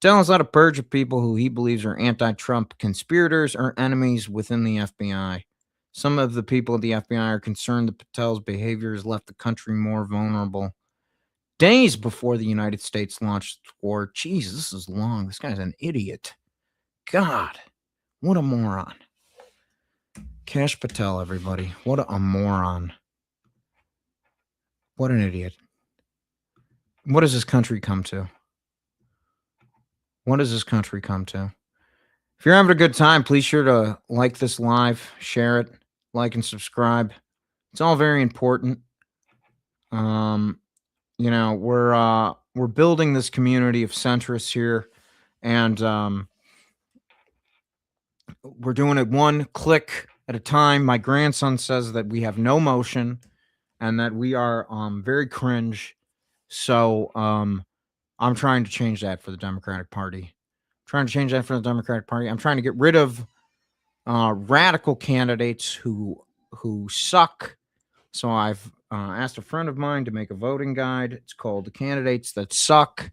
Patel has led a purge of people who he believes are anti-Trump conspirators or enemies within the FBI. Some of the people at the FBI are concerned that Patel's behavior has left the country more vulnerable. Days before the United States launched the war. Jeez, this is long. This guy's an idiot. God, what a moron. Kash Patel, everybody. What a moron. What an idiot. What does this country come to? What does this country come to? If you're having a good time, please sure to like this live, share it, like and subscribe. It's all very important. We're building this community of centrists here, and we're doing it one click at a time. My grandson says that we have no motion and that we are very cringe. So I'm trying to change that for the Democratic Party. I'm trying to get rid of radical candidates who suck. So I've asked a friend of mine to make a voting guide. It's called The Candidates That Suck.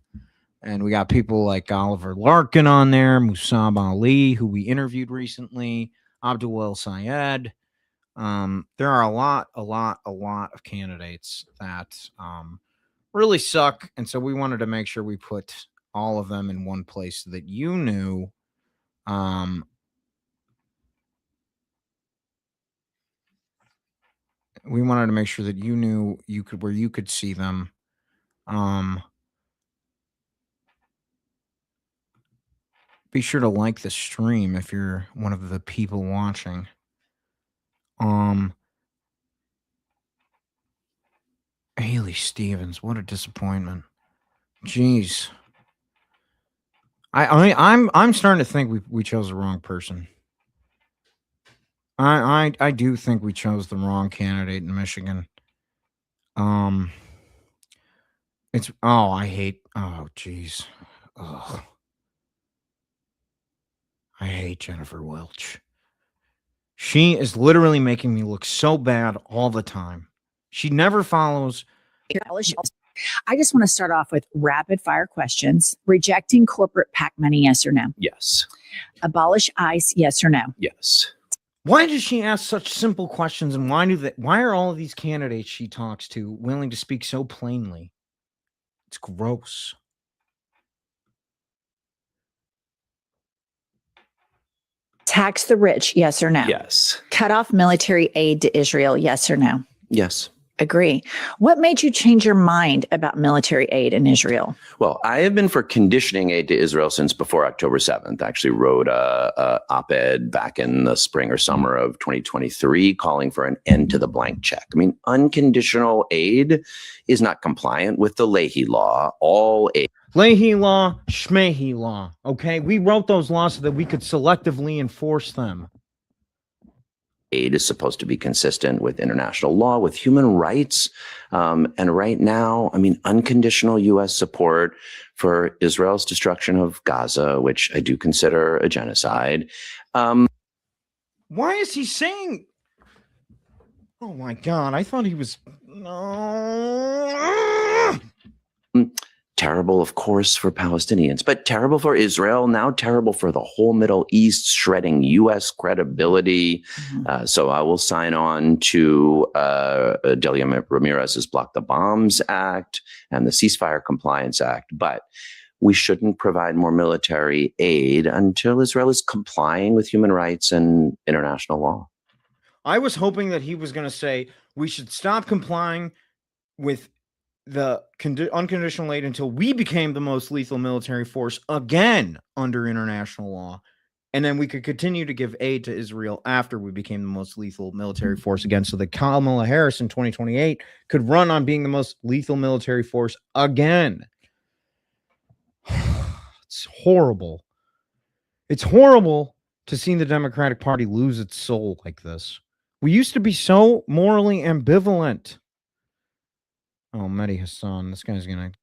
And we got people like Oliver Larkin on there, Musab Ali, who we interviewed recently, Abdul El Sayed. There are a lot of candidates that really suck. And so we wanted to make sure we put all of them in one place so that you knew we wanted to make sure that you knew where you could see them. Be sure to like the stream if you're one of the people watching. Haley Stevens, what a disappointment. Jeez. I'm starting to think we chose the wrong person. I do think we chose the wrong candidate in Michigan. I hate Jennifer Welch. She is literally making me look so bad all the time. She never follows. I just want to start off with rapid fire questions. Rejecting corporate PAC money, yes or no? Yes. Abolish ICE, yes or no? Yes. Why does she ask such simple questions, and why are all of these candidates she talks to willing to speak so plainly? It's gross. Tax the rich, yes or no? Yes. Cut off military aid to Israel, yes or no? Yes. Agree. What made you change your mind about military aid in Israel? Well, I have been for conditioning aid to Israel since before October 7th. I actually wrote a op-ed back in the spring or summer of 2023 calling for an end to the blank check. I mean, unconditional aid is not compliant with the Leahy law. All aid. Leahy law, Schmeahy law. Okay, we wrote those laws so that we could selectively enforce them. Aid is supposed to be consistent with international law, with human rights. And right now, I mean, unconditional U.S. support for Israel's destruction of Gaza, which I do consider a genocide. Why is he saying? Oh my God, I thought he was. Terrible, of course, for Palestinians, but terrible for Israel, now terrible for the whole Middle East, shredding U.S. credibility. So I will sign on to Delia Ramirez's Block the Bombs Act and the Ceasefire Compliance Act, but we shouldn't provide more military aid until Israel is complying with human rights and international law. I was hoping that he was going to say we should stop complying with the unconditional aid until we became the most lethal military force again under international law. And then we could continue to give aid to Israel after we became the most lethal military force again. So that Kamala Harris in 2028 could run on being the most lethal military force again. It's horrible. It's horrible to see the Democratic Party lose its soul like this. We used to be so morally ambivalent. Oh, Mehdi Hassan, this guy's gonna.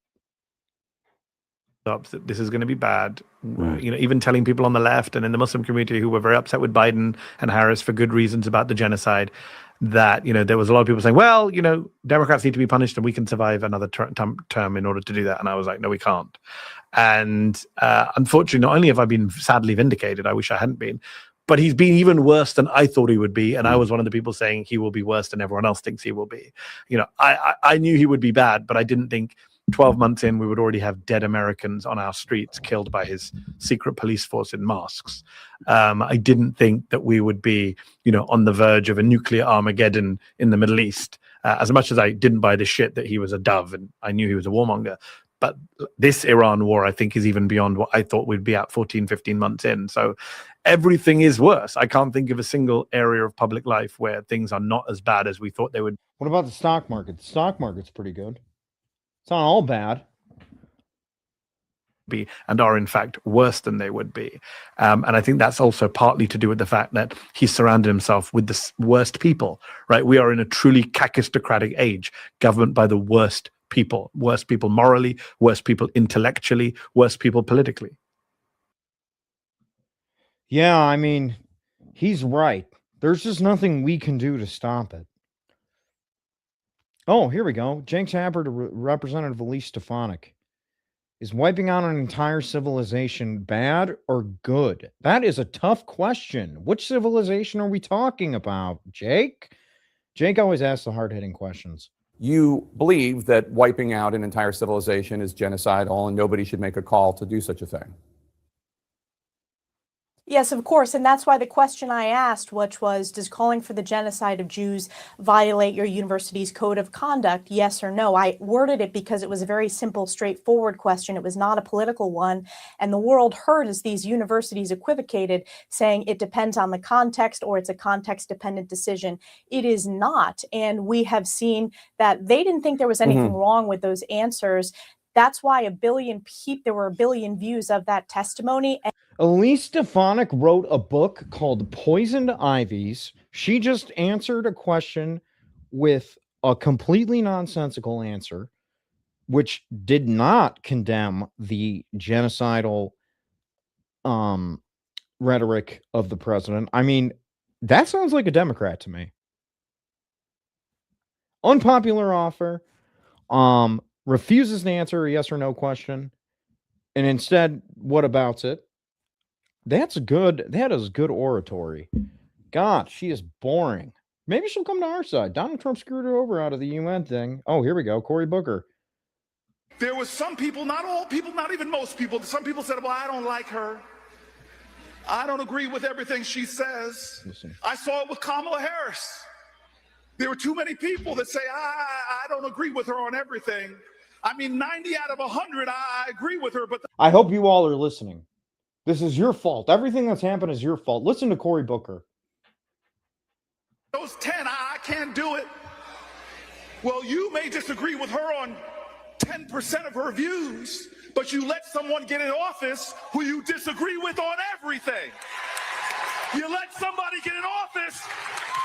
That this is going to be bad. You know, even telling people on the left and in the Muslim community who were very upset with Biden and Harris for good reasons about the genocide, that, you know, there was a lot of people saying, well, you know, Democrats need to be punished and we can survive another term in order to do that. And I was like, no, we can't. And unfortunately, not only have I been sadly vindicated, I wish I hadn't been, but he's been even worse than I thought he would be. And I was one of the people saying he will be worse than everyone else thinks he will be. You know, I knew he would be bad, but I didn't think 12 months in, we would already have dead Americans on our streets killed by his secret police force in masks. I didn't think that we would be, you know, on the verge of a nuclear Armageddon in the Middle East. As much as I didn't buy the shit that he was a dove and I knew he was a warmonger. But this Iran war, I think, is even beyond what I thought we'd be at 14, 15 months in. So everything is worse. I can't think of a single area of public life where things are not as bad as we thought they would. What about the stock market? The stock market's pretty good. It's not all bad. Be and are in fact worse than they would be. And I think that's also partly to do with the fact that he's surrounded himself with the worst people, right? We are in a truly kakistocratic age, governed by the worst people morally, worst people intellectually, worst people politically. Yeah, I mean, he's right. There's just nothing we can do to stop it. Oh, here we go. Jenks Haber to Representative Elise Stefanik. Is wiping out an entire civilization bad or good? That is a tough question. Which civilization are we talking about, Jake? Jake always asks the hard-hitting questions. You believe that wiping out an entire civilization is genocidal and nobody should make a call to do such a thing? Yes, of course. And that's why the question I asked, which was, does calling for the genocide of Jews violate your university's code of conduct? Yes or no? I worded it because it was a very simple, straightforward question. It was not a political one. And the world heard as these universities equivocated, saying it depends on the context or it's a context-dependent decision. It is not. And we have seen that they didn't think there was anything wrong with those answers. That's why there were a billion views of that testimony. Elise Stefanik wrote a book called Poisoned Ivies. She just answered a question with a completely nonsensical answer, which did not condemn the genocidal rhetoric of the president. I mean, that sounds like a Democrat to me. Unpopular offer. Refuses to answer a yes or no question, and instead, what about it? That is good oratory. God, she is boring. Maybe she'll come to our side. Donald Trump screwed her over out of the UN thing. Oh, here we go. Cory Booker. There was some people, not all people, not even most people. Some people said, well, I don't like her. I don't agree with everything she says. Listen. I saw it with Kamala Harris. There were too many people that say, I don't agree with her on everything. I mean, 90 out of 100, I agree with her, but I hope you all are listening. This is your fault. Everything that's happened is your fault. Listen to Cory Booker. those 10, I can't do it. Well, you may disagree with her on 10% of her views, but you let someone get in office who you disagree with on everything. You let somebody get in office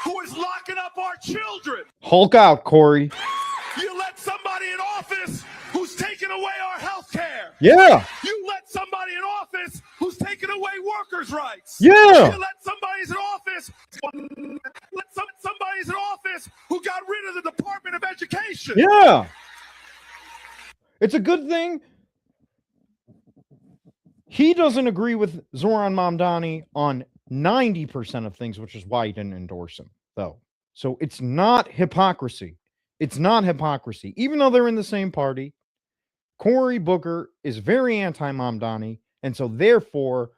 who is locking up our children. Hulk out, Cory. You let somebody in office who's taking away our health care. Yeah. You let somebody in office who's taking away workers' rights. Yeah. You let somebody's in office. Somebody's in office who got rid of the Department of Education. Yeah. It's a good thing he doesn't agree with Zoran Mamdani on 90% of things, which is why he didn't endorse him, though. So it's not hypocrisy. It's not hypocrisy. Even though they're in the same party, Cory Booker is very anti-Mamdani, and so therefore,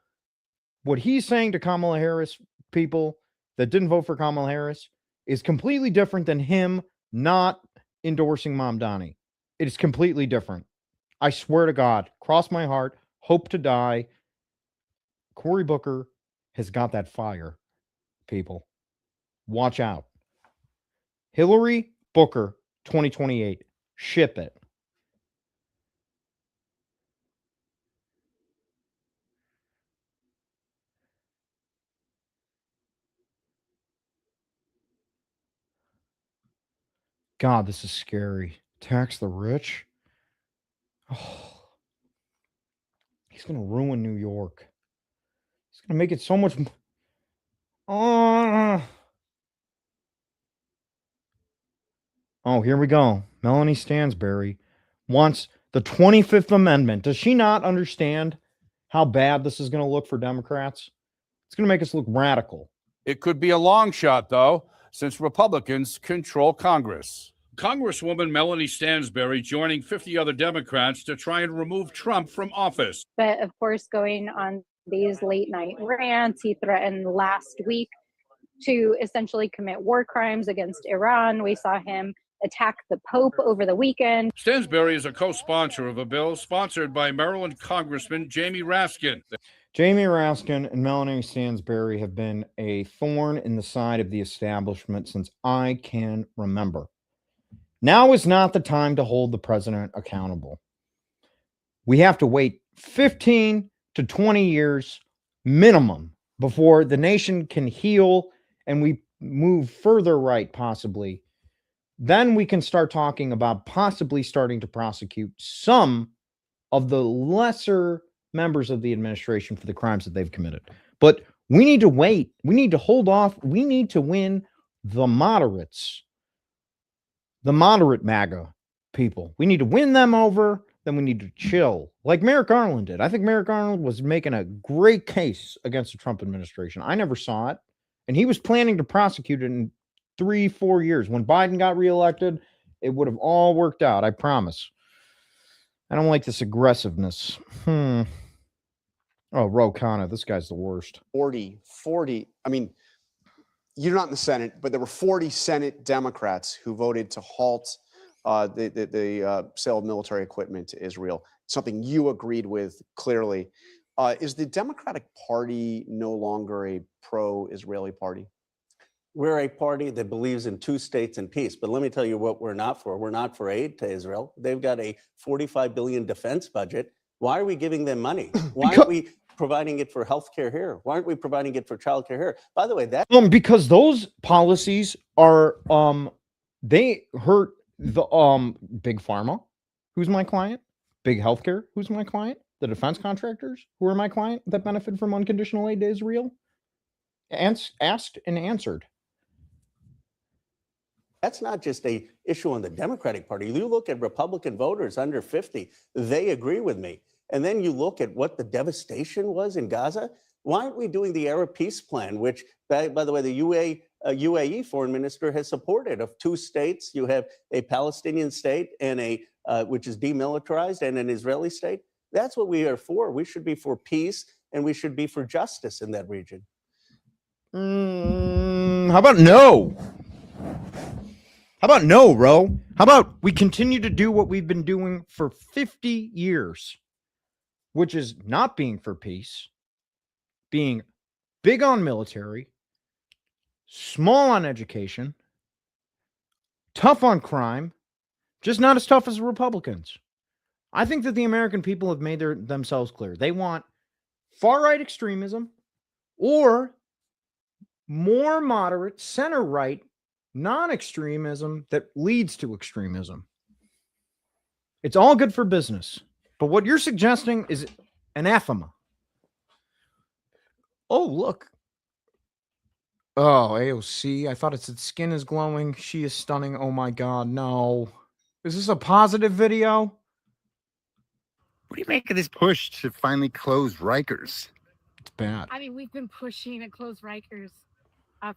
what he's saying to Kamala Harris people that didn't vote for Kamala Harris is completely different than him not endorsing Mamdani. It is completely different. I swear to God, cross my heart, hope to die. Cory Booker has got that fire, people. Watch out. Hillary Booker 2028. Ship it. God, this is scary. Tax the rich. Oh, he's going to ruin New York. He's going to make it so much. Oh, here we go. Melanie Stansbury wants the 25th Amendment. Does she not understand how bad this is going to look for Democrats? It's going to make us look radical. It could be a long shot, though, since Republicans control Congress. Congresswoman Melanie Stansbury joining 50 other Democrats to try and remove Trump from office. But of course, going on these late night rants, he threatened last week to essentially commit war crimes against Iran. We saw him attack the Pope over the weekend. Stansbury is a co-sponsor of a bill sponsored by Maryland Congressman Jamie Raskin. Jamie Raskin and Melanie Stansbury have been a thorn in the side of the establishment since I can remember. Now is not the time to hold the president accountable. We have to wait 15 to 20 years minimum before the nation can heal and we move further right, possibly. Then we can start talking about possibly starting to prosecute some of the lesser members of the administration for the crimes that they've committed. But we need to wait. We need to hold off. We need to win the moderates. The moderate MAGA people. We need to win them over. Then we need to chill, like Merrick Garland did. I think Merrick Garland was making a great case against the Trump administration. I never saw it. And he was planning to prosecute it in 3-4 years. When Biden got reelected, it would have all worked out. I promise. I don't like this aggressiveness. Oh, Ro Khanna, this guy's the worst. 40. I mean, you're not in the Senate, but there were 40 Senate Democrats who voted to halt the sale of military equipment to Israel, something you agreed with clearly. Is the Democratic Party no longer a pro-Israeli party? We're a party that believes in two states and peace. But let me tell you what we're not for. We're not for aid to Israel. They've got a $45 billion defense budget. Why are we giving them money? Why aren't we providing it for healthcare here? Why aren't we providing it for childcare here? By the way, that because those policies are they hurt the big pharma, who's my client, big healthcare, who's my client, the defense contractors, who are my client that benefit from unconditional aid to Israel. Asked and answered. That's not just a issue on the Democratic Party. You look at Republican voters under 50, they agree with me. And then you look at what the devastation was in Gaza. Why aren't we doing the Arab Peace Plan, which, by the way, the UAE foreign minister has supported, of 2 states? You have a Palestinian state and a which is demilitarized, and an Israeli state. That's what we are for. We should be for peace, and we should be for justice in that region. How about no? How about no, Ro? How about we continue to do what we've been doing for 50 years, which is not being for peace, being big on military, small on education, tough on crime, just not as tough as the Republicans. I think that the American people have made themselves clear. They want far-right extremism or more moderate, center-right, non-extremism that leads to extremism. It's all good for business. But what you're suggesting is anathema. Oh, look. Oh, AOC. I thought it said skin is glowing. She is stunning. Oh, my God. No. Is this a positive video? What do you make of this push to finally close Rikers? It's bad. I mean, we've been pushing to close Rikers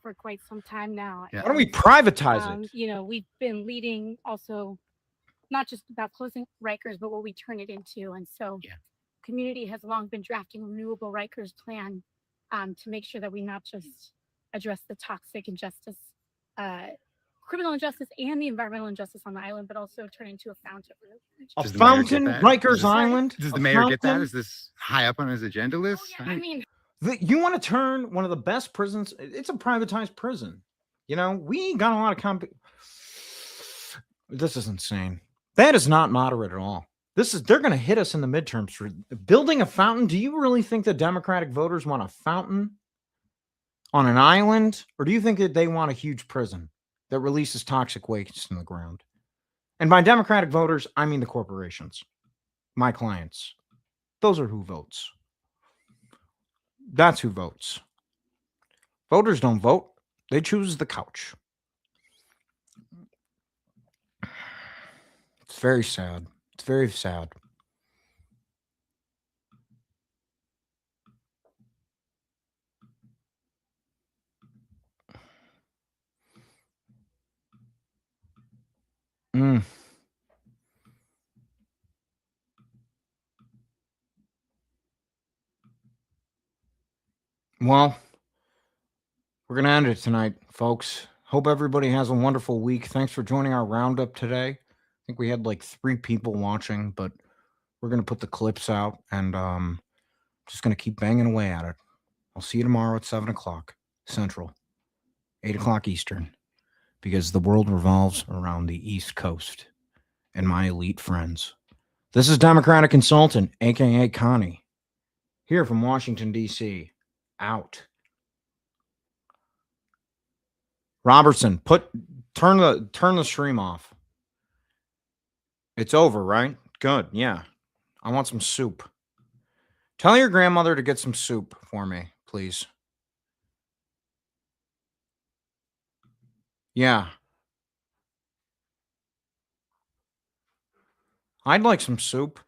for quite some time now. Why don't we privatize it? You know, we've been leading also not just about closing Rikers, but what we turn it into. And so community has long been drafting a renewable Rikers plan to make sure that we not just address the toxic injustice, criminal injustice and the environmental injustice on the island, but also turn into a fountain. A fountain, Rikers Island? Does the mayor get that? Is this high up on his agenda list? Oh, yeah, I mean, you want to turn one of the best prisons, it's a privatized prison. You know, we got a lot of this is insane. That is not moderate at all. They're going to hit us in the midterms for building a fountain. Do you really think the Democratic voters want a fountain on an island? Or do you think that they want a huge prison that releases toxic waste in the ground? And by Democratic voters, I mean the corporations, my clients. Those are who votes. That's who votes. Voters don't vote. They choose the couch. It's very sad. It's very sad. Well, we're going to end it tonight, folks. Hope everybody has a wonderful week. Thanks for joining our roundup today. I think we had like 3 people watching, but we're going to put the clips out and just going to keep banging away at it. I'll see you tomorrow at 7 o'clock Central, 8 o'clock Eastern, because the world revolves around the East Coast and my elite friends. This is Democratic Consultant, a.k.a. Connie, here from Washington, D.C., out. Robertson, turn the stream off. It's over, right? Good. Yeah. I want some soup. Tell your grandmother to get some soup for me, please. Yeah. I'd like some soup.